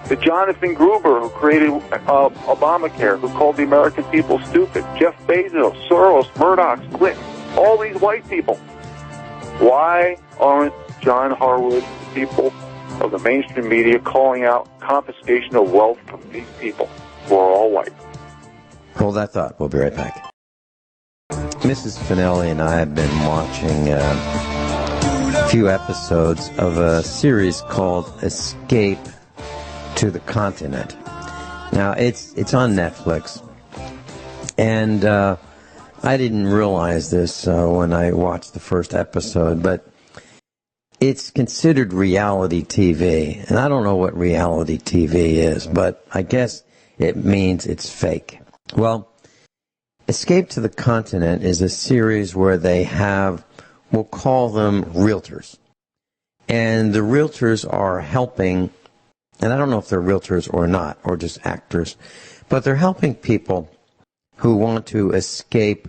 D: the Jonathan Gruber who created Obamacare, who called the American people stupid, Jeff Bezos, Soros, Murdoch, Clinton, all these white people, why aren't John Harwood, people of the mainstream media, calling out confiscation of wealth from these people who are all white?
C: Hold that thought. We'll be right back. Mrs. Finelli and I have been watching a few episodes of a series called Escape to the Continent. Now, it's on Netflix, and I didn't realize this when I watched the first episode, but it's considered reality TV, and I don't know what reality TV is, but I guess it means it's fake. Well, Escape to the Continent is a series where they have, we'll call them realtors. And the realtors are helping, and I don't know if they're realtors or not, or just actors, but they're helping people who want to escape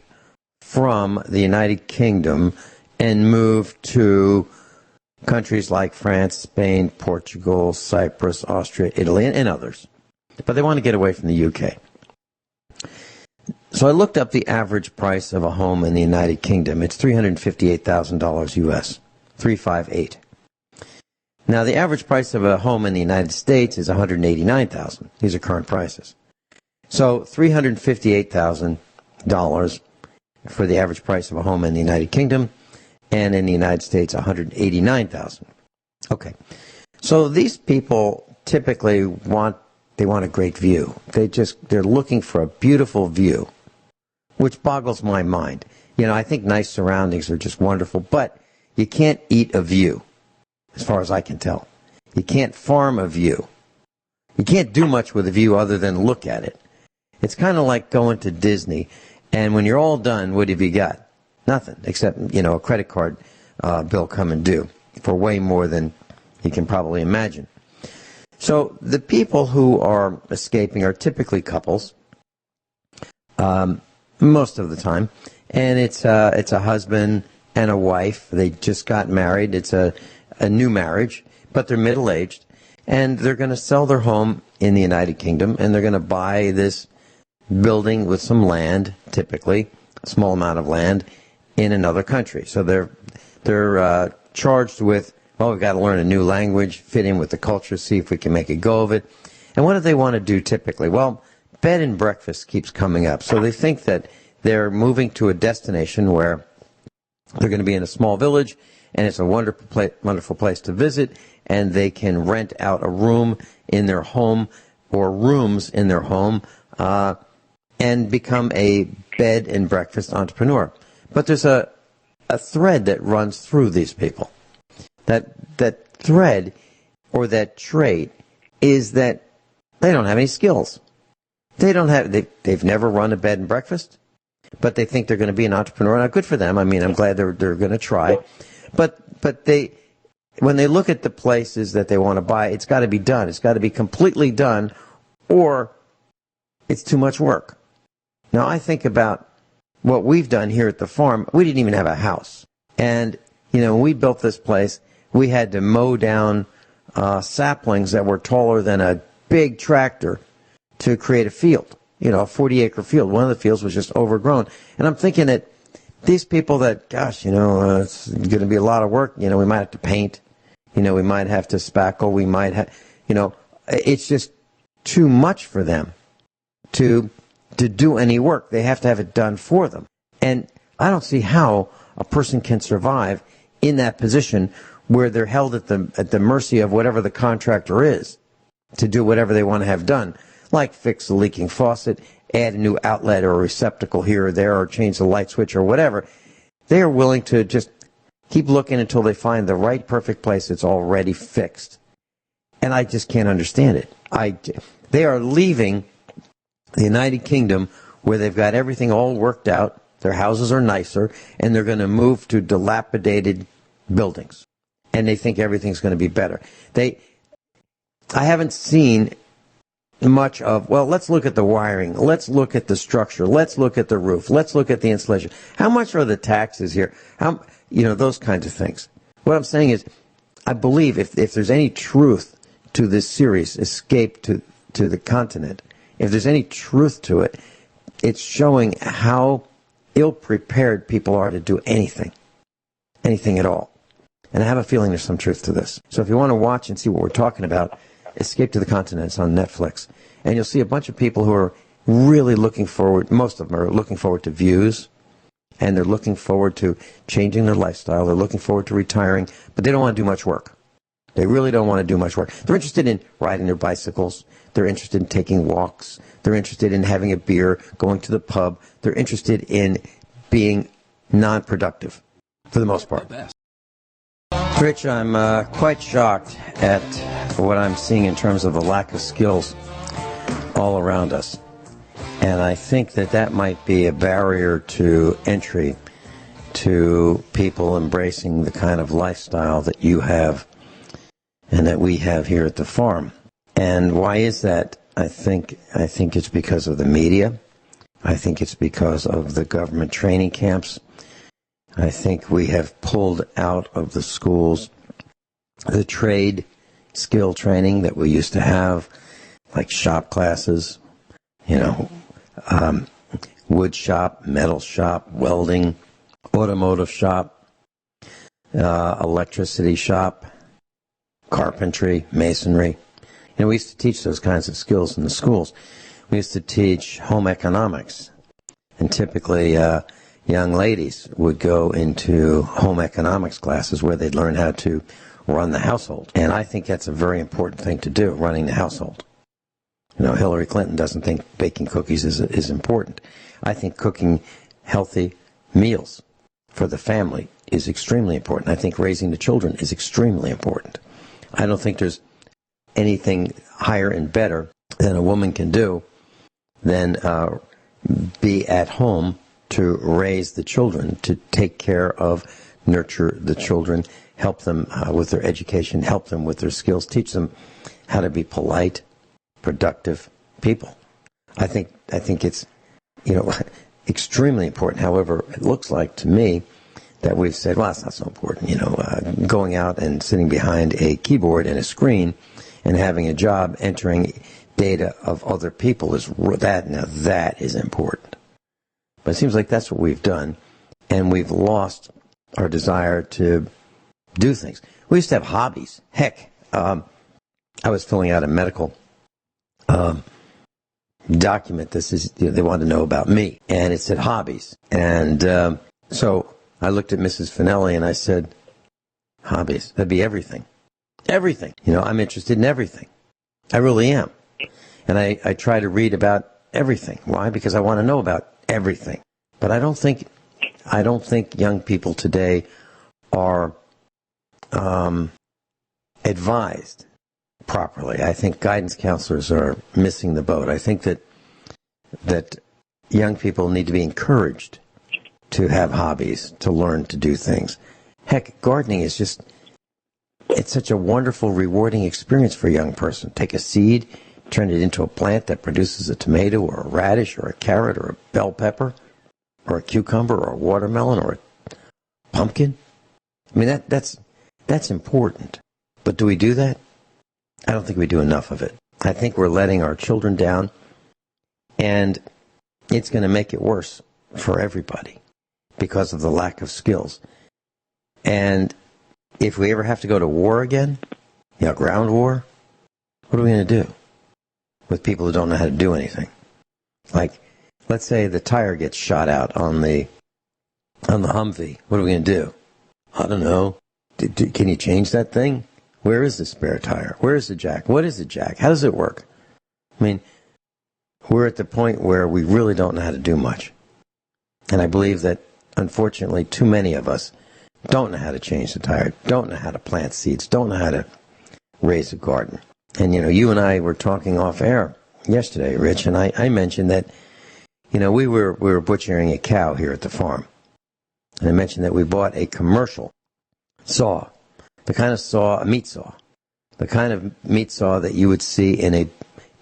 C: from the United Kingdom and move to countries like France, Spain, Portugal, Cyprus, Austria, Italy, and others. But they want to get away from the UK. So I looked up the average price of a home in the United Kingdom. It's $358,000 US, 358. Now the average price of a home in the United States is $189,000. These are current prices. So $358,000 for the average price of a home in the United Kingdom, and in the United States, $189,000. Okay. So these people typically want a great view. They're looking for a beautiful view, which boggles my mind. You know, I think nice surroundings are just wonderful, but you can't eat a view, as far as I can tell. You can't farm a view. You can't do much with a view other than look at it. It's kind of like going to Disney, and when you're all done, what have you got? Nothing, except, a credit card bill coming due for way more than you can probably imagine. So the people who are escaping are typically couples, most of the time, and it's a husband and a wife. They just got married. It's a new marriage, but they're middle-aged, and they're going to sell their home in the United Kingdom, and they're going to buy this building with some land, typically a small amount of land, in another country. So they're charged with, we've got to learn a new language, fit in with the culture, see if we can make a go of it. And what do they want to do typically? Well, bed and breakfast keeps coming up. So they think that they're moving to a destination where they're going to be in a small village, and it's a wonderful place to visit, and they can rent out a room in their home or rooms in their home and become a bed and breakfast entrepreneur. But there's a thread that runs through these people. That thread or that trait is that they don't have any skills. They've never run a bed and breakfast, but they think they're going to be an entrepreneur. Now, good for them. I mean, I'm glad they're going to try. But when they look at the places that they want to buy, it's got to be done. It's got to be completely done, or it's too much work. Now, I think about what we've done here at the farm. We didn't even have a house. And, when we built this place, we had to mow down saplings that were taller than a big tractor to create a field, a 40-acre field. One of the fields was just overgrown. And I'm thinking that these people that, it's going to be a lot of work. We might have to paint. We might have to spackle. We might have, it's just too much for them to do any work. They have to have it done for them. And I don't see how a person can survive in that position where they're held at the mercy of whatever the contractor is to do whatever they want to have done, like fix the leaking faucet, add a new outlet or a receptacle here or there, or change the light switch or whatever. They are willing to just keep looking until they find the right perfect place that's already fixed. And I just can't understand it. They are leaving the United Kingdom where they've got everything all worked out, their houses are nicer, and they're going to move to dilapidated buildings. And they think everything's going to be better. I haven't seen much of, well, let's look at the wiring, let's look at the structure, let's look at the roof, let's look at the insulation. How much are the taxes here? Those kinds of things. What I'm saying is, I believe if there's any truth to this series, Escape to the Continent, if there's any truth to it, it's showing how ill-prepared people are to do anything at all. And I have a feeling there's some truth to this. So if you want to watch and see what we're talking about, Escape to the Continent is on Netflix. And you'll see a bunch of people who are really looking forward, most of them are looking forward to views, and they're looking forward to changing their lifestyle. They're looking forward to retiring, but they don't want to do much work. They really don't want to do much work. They're interested in riding their bicycles. They're interested in taking walks. They're interested in having a beer, going to the pub. They're interested in being non-productive, for the most part. Rich, I'm quite shocked at what I'm seeing in terms of the lack of skills all around us. And I think that might be a barrier to entry to people embracing the kind of lifestyle that you have and that we have here at the farm. And why is that? I think it's because of the media. I think it's because of the government training camps. I think we have pulled out of the schools the trade skill training that we used to have, like shop classes, wood shop, metal shop, welding, automotive shop, electricity shop, carpentry, masonry. We used to teach those kinds of skills in the schools. We used to teach home economics, and typically young ladies would go into home economics classes where they'd learn how to run the household. And I think that's a very important thing to do, running the household. Hillary Clinton doesn't think baking cookies is important. I think cooking healthy meals for the family is extremely important. I think raising the children is extremely important. I don't think there's anything higher and better than a woman can do than be at home to raise the children, to take care of, nurture the children, help them with their education, help them with their skills, teach them how to be polite, productive people. I think it's extremely important. However, it looks like to me that we've said, well, it's not so important. Going out and sitting behind a keyboard and a screen and having a job entering data of other people that is important. But it seems like that's what we've done, and we've lost our desire to do things. We used to have hobbies. Heck, I was filling out a medical document. They wanted to know about me, and it said hobbies. And so I looked at Mrs. Finelli and I said, hobbies, that'd be everything. Everything. I'm interested in everything. I really am. And I try to read about everything. Why? Because I want to know about everything. But I don't think young people today are advised properly. I think guidance counselors are missing the boat. I think that young people need to be encouraged to have hobbies, to learn to do things. Heck, gardening is it's such a wonderful, rewarding experience for a young person. Take a seed, turn it into a plant that produces a tomato or a radish or a carrot or a bell pepper or a cucumber or a watermelon or a pumpkin. I mean, that's important. But do we do that? I don't think we do enough of it. I think we're letting our children down, and it's going to make it worse for everybody because of the lack of skills. And if we ever have to go to war again, ground war, what are we going to do with people who don't know how to do anything? Like, let's say the tire gets shot out on the Humvee. What are we going to do? I don't know. Can you change that thing? Where is the spare tire? Where is the jack? What is the jack? How does it work? I mean, we're at the point where we really don't know how to do much. And I believe that, unfortunately, too many of us don't know how to change the tire, don't know how to plant seeds, don't know how to raise a garden. And, you and I were talking off air yesterday, Rich, and I mentioned that, we were butchering a cow here at the farm. And I mentioned that we bought a commercial saw, the kind of saw, a meat saw, the kind of meat saw that you would see in a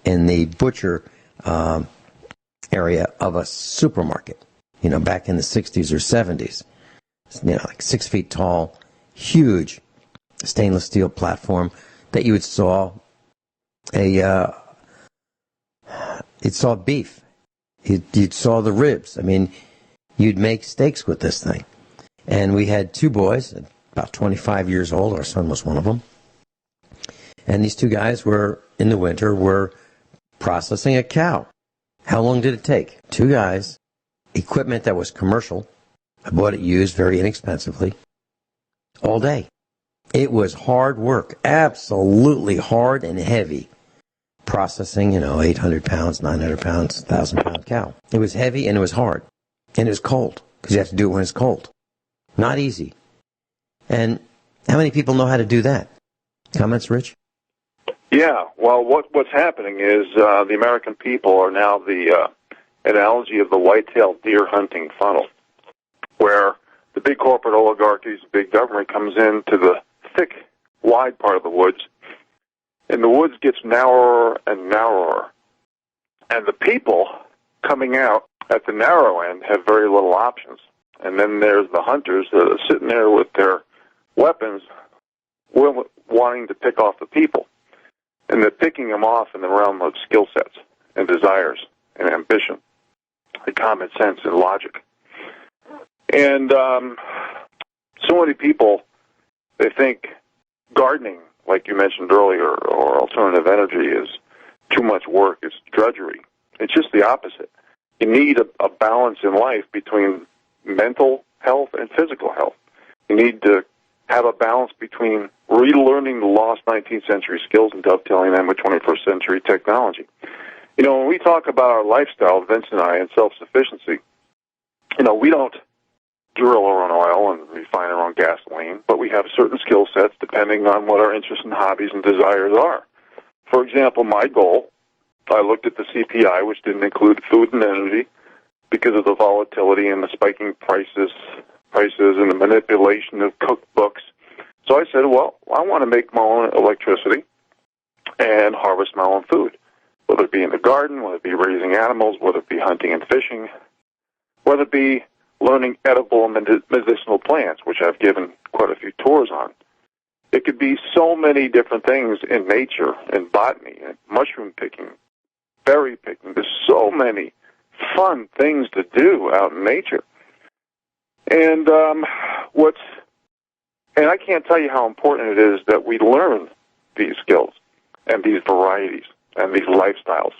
C: in the butcher area of a supermarket, back in the 60s or 70s. Like 6 feet tall, huge stainless steel platform that you would saw you'd saw beef. You'd saw the ribs. I mean, you'd make steaks with this thing. And we had two boys, about 25 years old. Our son was one of them. And these two guys in the winter, were processing a cow. How long did it take? Two guys, equipment that was commercial. I bought it used very inexpensively. All day. It was hard work. Absolutely hard and heavy. Processing, 800 pounds, 900 pounds, 1,000-pound cow. It was heavy and it was hard. And it was cold, because you have to do it when it's cold. Not easy. And how many people know how to do that? Comments, Rich?
D: Yeah, well, what's happening is the American people are now the analogy of the white-tailed deer hunting funnel, where the big corporate oligarchies, big government comes into the thick, wide part of the woods, and the woods gets narrower and narrower. And the people coming out at the narrow end have very little options. And then there's the hunters that are sitting there with their weapons wanting to pick off the people. And they're picking them off in the realm of skill sets and desires and ambition and common sense and logic. And so many people, they think gardening, like you mentioned earlier, or alternative energy is too much work, it's drudgery. It's just the opposite. You need a balance in life between mental health and physical health. You need to have a balance between relearning the lost 19th century skills and dovetailing them with 21st century technology. When we talk about our lifestyle, Vince and I, and self-sufficiency, we don't drill our own oil and refine our own gasoline, but we have certain skill sets depending on what our interests and hobbies and desires are. For example, my goal, I looked at the CPI, which didn't include food and energy, because of the volatility and the spiking prices and the manipulation of cookbooks. So I said, well, I want to make my own electricity and harvest my own food, whether it be in the garden, whether it be raising animals, whether it be hunting and fishing, whether it be learning edible and medicinal plants, which I've given quite a few tours on. It could be so many different things in nature, in botany, and mushroom picking, berry picking. There's so many fun things to do out in nature. And and I can't tell you how important it is that we learn these skills and these varieties and these lifestyles.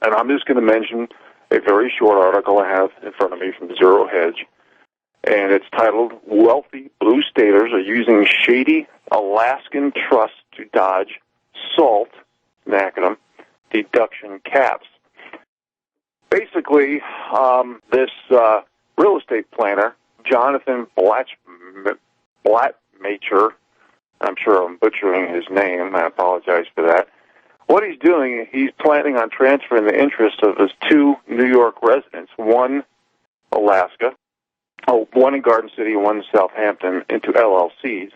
D: And I'm just going to mention a very short article I have in front of me from Zero Hedge, and it's titled, Wealthy Blue Staters Are Using Shady Alaskan Trusts to Dodge Salt, an acronym, Deduction Caps. Basically, this real estate planner, Jonathan Blattmacher, I'm sure I'm butchering his name, I apologize for that. What he's doing, he's planning on transferring the interests of his two New York residents, one in Garden City and one in Southampton, into LLCs,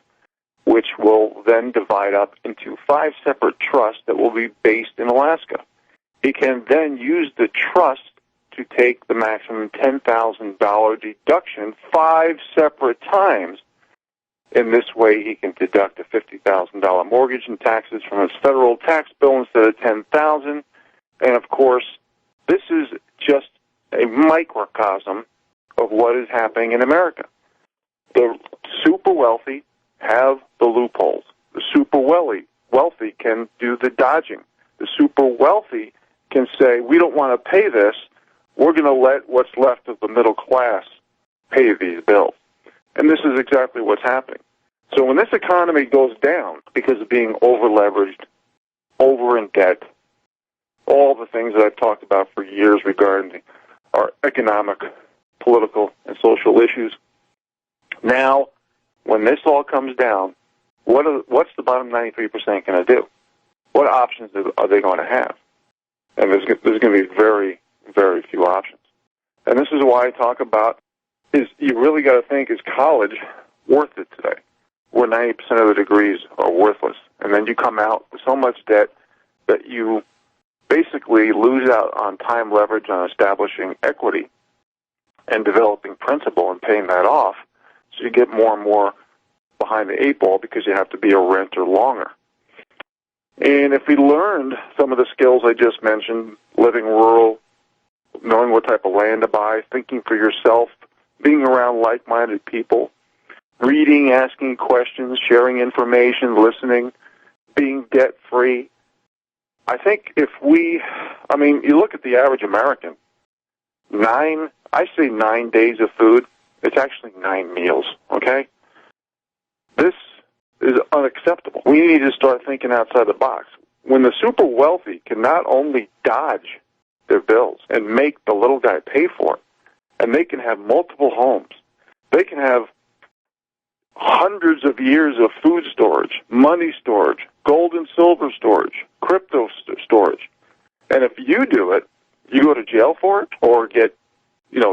D: which will then divide up into 5 separate trusts that will be based in Alaska. He can then use the trust to take the maximum $10,000 deduction 5 separate times. In this way, he can deduct a $50,000 mortgage and taxes from his federal tax bill instead of $10,000. And of course, this is just a microcosm of what is happening in America. The super wealthy have the loopholes. The super wealthy can do the dodging. The super wealthy can say, we don't want to pay this. We're going to let what's left of the middle class pay these bills. And this is exactly what's happening. So when this economy goes down because of being over-leveraged, over in debt, all the things that I've talked about for years regarding our economic, political, and social issues, now, when this all comes down, what's the bottom 93% going to do? What options are they going to have? And there's going to be very, very few options. And this is why I talk about is you really got to think, is college worth it today? Where 90% of the degrees are worthless. And then you come out with so much debt that you basically lose out on time leverage on establishing equity and developing principal and paying that off. So you get more and more behind the eight ball because you have to be a renter longer. And if we learned some of the skills I just mentioned, living rural, knowing what type of land to buy, thinking for yourself, being around like-minded people, reading, asking questions, sharing information, listening, being debt-free. I think if you look at the average American, 9 days of food, it's actually 9 meals, okay? This is unacceptable. We need to start thinking outside the box. When the super wealthy can not only dodge their bills and make the little guy pay for it, and they can have multiple homes, they can have hundreds of years of food storage, money storage, gold and silver storage, crypto storage. And if you do it, you go to jail for it or get,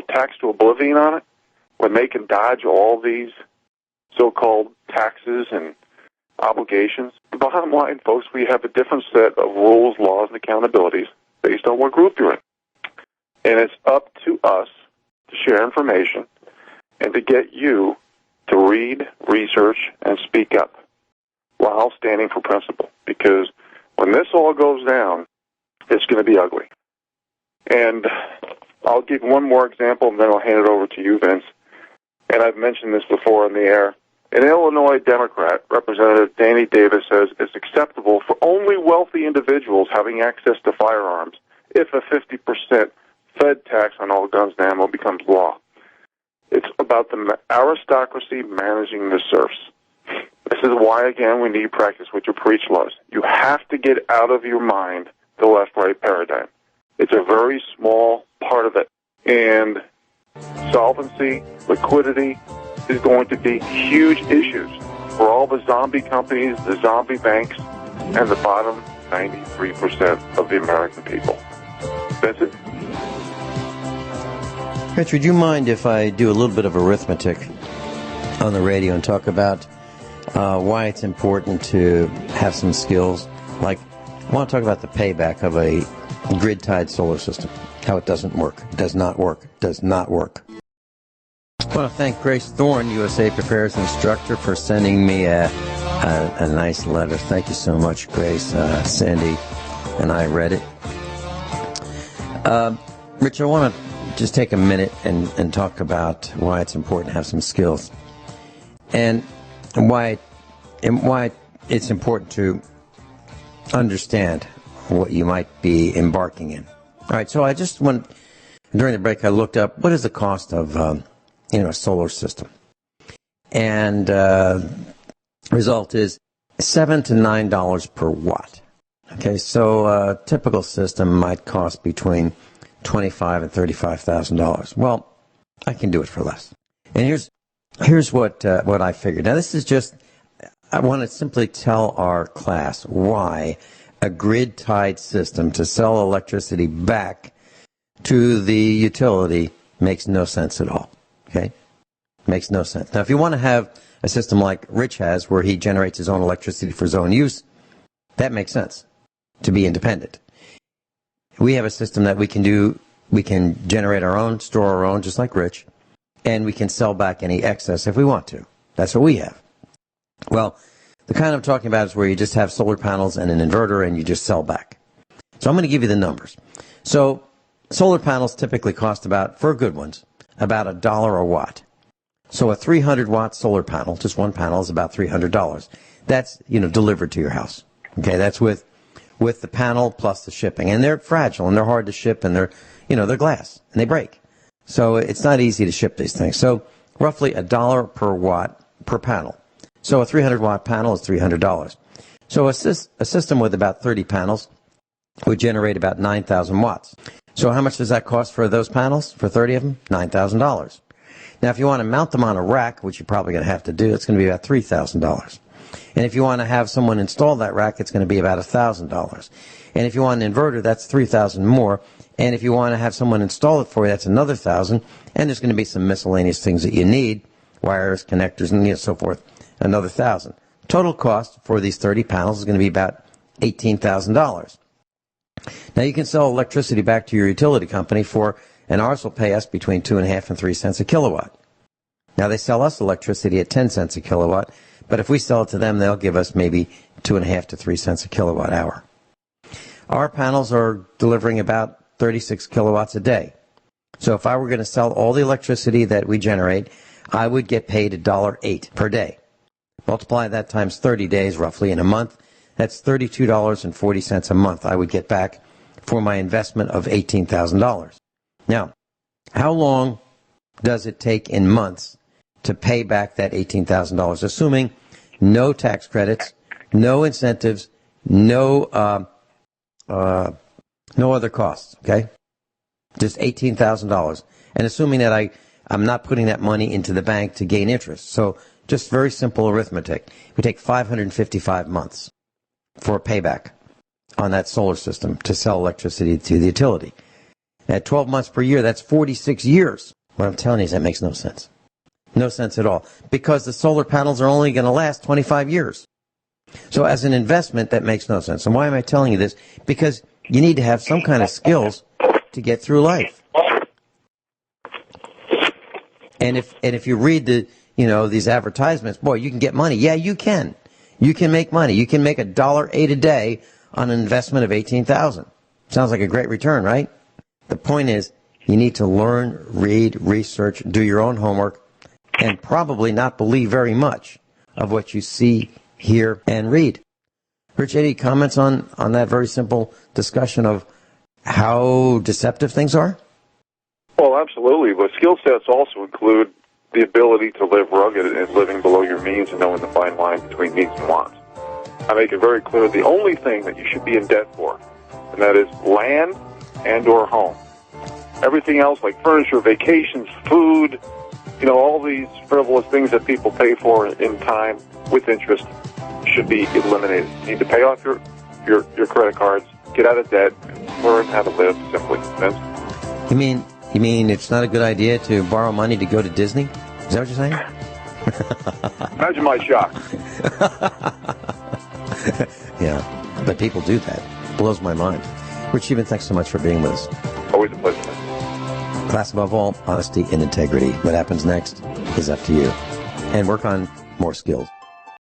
D: taxed to oblivion on it, when they can dodge all these so-called taxes and obligations. The bottom line, folks, we have a different set of rules, laws, and accountabilities based on what group you're in. And it's up to us to share information and to get you to read, research, and speak up while standing for principle. Because when this all goes down, it's going to be ugly. And I'll give one more example, and then I'll hand it over to you, Vince. And I've mentioned this before on the air. An Illinois Democrat, Representative Danny Davis, says it's acceptable for only wealthy individuals having access to firearms if a 50% Fed tax on all guns and ammo becomes law. It's about the aristocracy managing the serfs. This is why, again, we need practice what you preach laws. You have to get out of your mind the left-right paradigm. It's a very small part of it. And solvency, liquidity is going to be huge issues for all the zombie companies, the zombie banks, and the bottom 93% of the American people. Vincent?
C: Rich, would you mind if I do a little bit of arithmetic on the radio and talk about why it's important to have some skills? Like, I want to talk about the payback of a grid-tied solar system, how it doesn't work, does not work, does not work. I want to thank Grace Thorne, USA Preparedness Instructor, for sending me a nice letter. Thank you so much, Grace. Sandy and I read it. Rich, I want to just take a minute and talk about why it's important to have some skills, and why it's important to understand what you might be embarking in. All right, so I just went, during the break, I looked up what is the cost of a solar system, and result is $7 to $9 per watt. Okay, so a typical system might cost between $25,000 and $35,000. Well, I can do it for less. And here's what I figured. Now, this is just, I want to simply tell our class why a grid-tied system to sell electricity back to the utility makes no sense at all. Okay? Makes no sense. Now, if you want to have a system like Rich has, where he generates his own electricity for his own use, that makes sense, to be independent. We have a system that we can do. We can generate our own, store our own, just like Rich, and we can sell back any excess if we want to. That's what we have. Well, the kind I'm talking about is where you just have solar panels and an inverter and you just sell back. So I'm going to give you the numbers. So solar panels typically cost about, for good ones, about $1 a watt. So a 300-watt solar panel, just one panel, is about $300. That's, delivered to your house. Okay, that's with the panel plus the shipping. And they're fragile and they're hard to ship and they're glass and they break. So it's not easy to ship these things. So roughly $1 per watt per panel. So a 300-watt panel is $300. So a system with about 30 panels would generate about 9,000 watts. So how much does that cost for those panels, for 30 of them? $9,000. Now, if you want to mount them on a rack, which you're probably going to have to do, it's going to be about $3,000. And if you want to have someone install that rack, it's going to be about $1,000. And if you want an inverter, that's $3,000 more. And if you want to have someone install it for you, that's another $1,000. And there's going to be some miscellaneous things that you need, wires, connectors, and so forth, another $1,000. Total cost for these 30 panels is going to be about $18,000. Now, you can sell electricity back to your utility company and ours will pay us between 2.5 and 3 cents a kilowatt. Now, they sell us electricity at 10 cents a kilowatt, but if we sell it to them, they'll give us maybe 2.5 to 3 cents a kilowatt hour. Our panels are delivering about 36 kilowatts a day. So if I were going to sell all the electricity that we generate, I would get paid $1.08 per day. Multiply that times 30 days, roughly, in a month. That's $32.40 a month I would get back for my investment of $18,000. Now, how long does it take in months to pay back that $18,000, assuming no tax credits, no incentives, no other costs, okay? Just $18,000. And assuming that I'm not putting that money into the bank to gain interest. So just very simple arithmetic. We take 555 months for a payback on that solar system to sell electricity to the utility. At 12 months per year, that's 46 years. What I'm telling you is that makes no sense. No sense at all. Because the solar panels are only going to last 25 years. So as an investment, that makes no sense. And why am I telling you this? Because you need to have some kind of skills to get through life. And if you read these advertisements, boy, you can get money. Yeah, you can. You can make money. You can make $1.08 a day on an investment of $18,000. Sounds like a great return, right? The point is, you need to learn, read, research, do your own homework, and probably not believe very much of what you see, hear, and read. Rich, any comments on that very simple discussion of how deceptive things are?
D: Well, absolutely. But skill sets also include the ability to live rugged and living below your means and knowing the fine line between needs and wants. I make it very clear the only thing that you should be in debt for, and that is land and or home. Everything else like furniture, vacations, food, all these frivolous things that people pay for in time with interest should be eliminated. You need to pay off your credit cards, get out of debt, and learn how to live simply. Vince?
C: You mean it's not a good idea to borrow money to go to Disney? Is that what you're saying?
D: Imagine my shock.
C: Yeah, but people do that. Blows my mind. Rich Scheben, thanks so much for being with us.
D: Always a pleasure.
C: Class above all, honesty and integrity. What happens next is up to you. And work on more skills.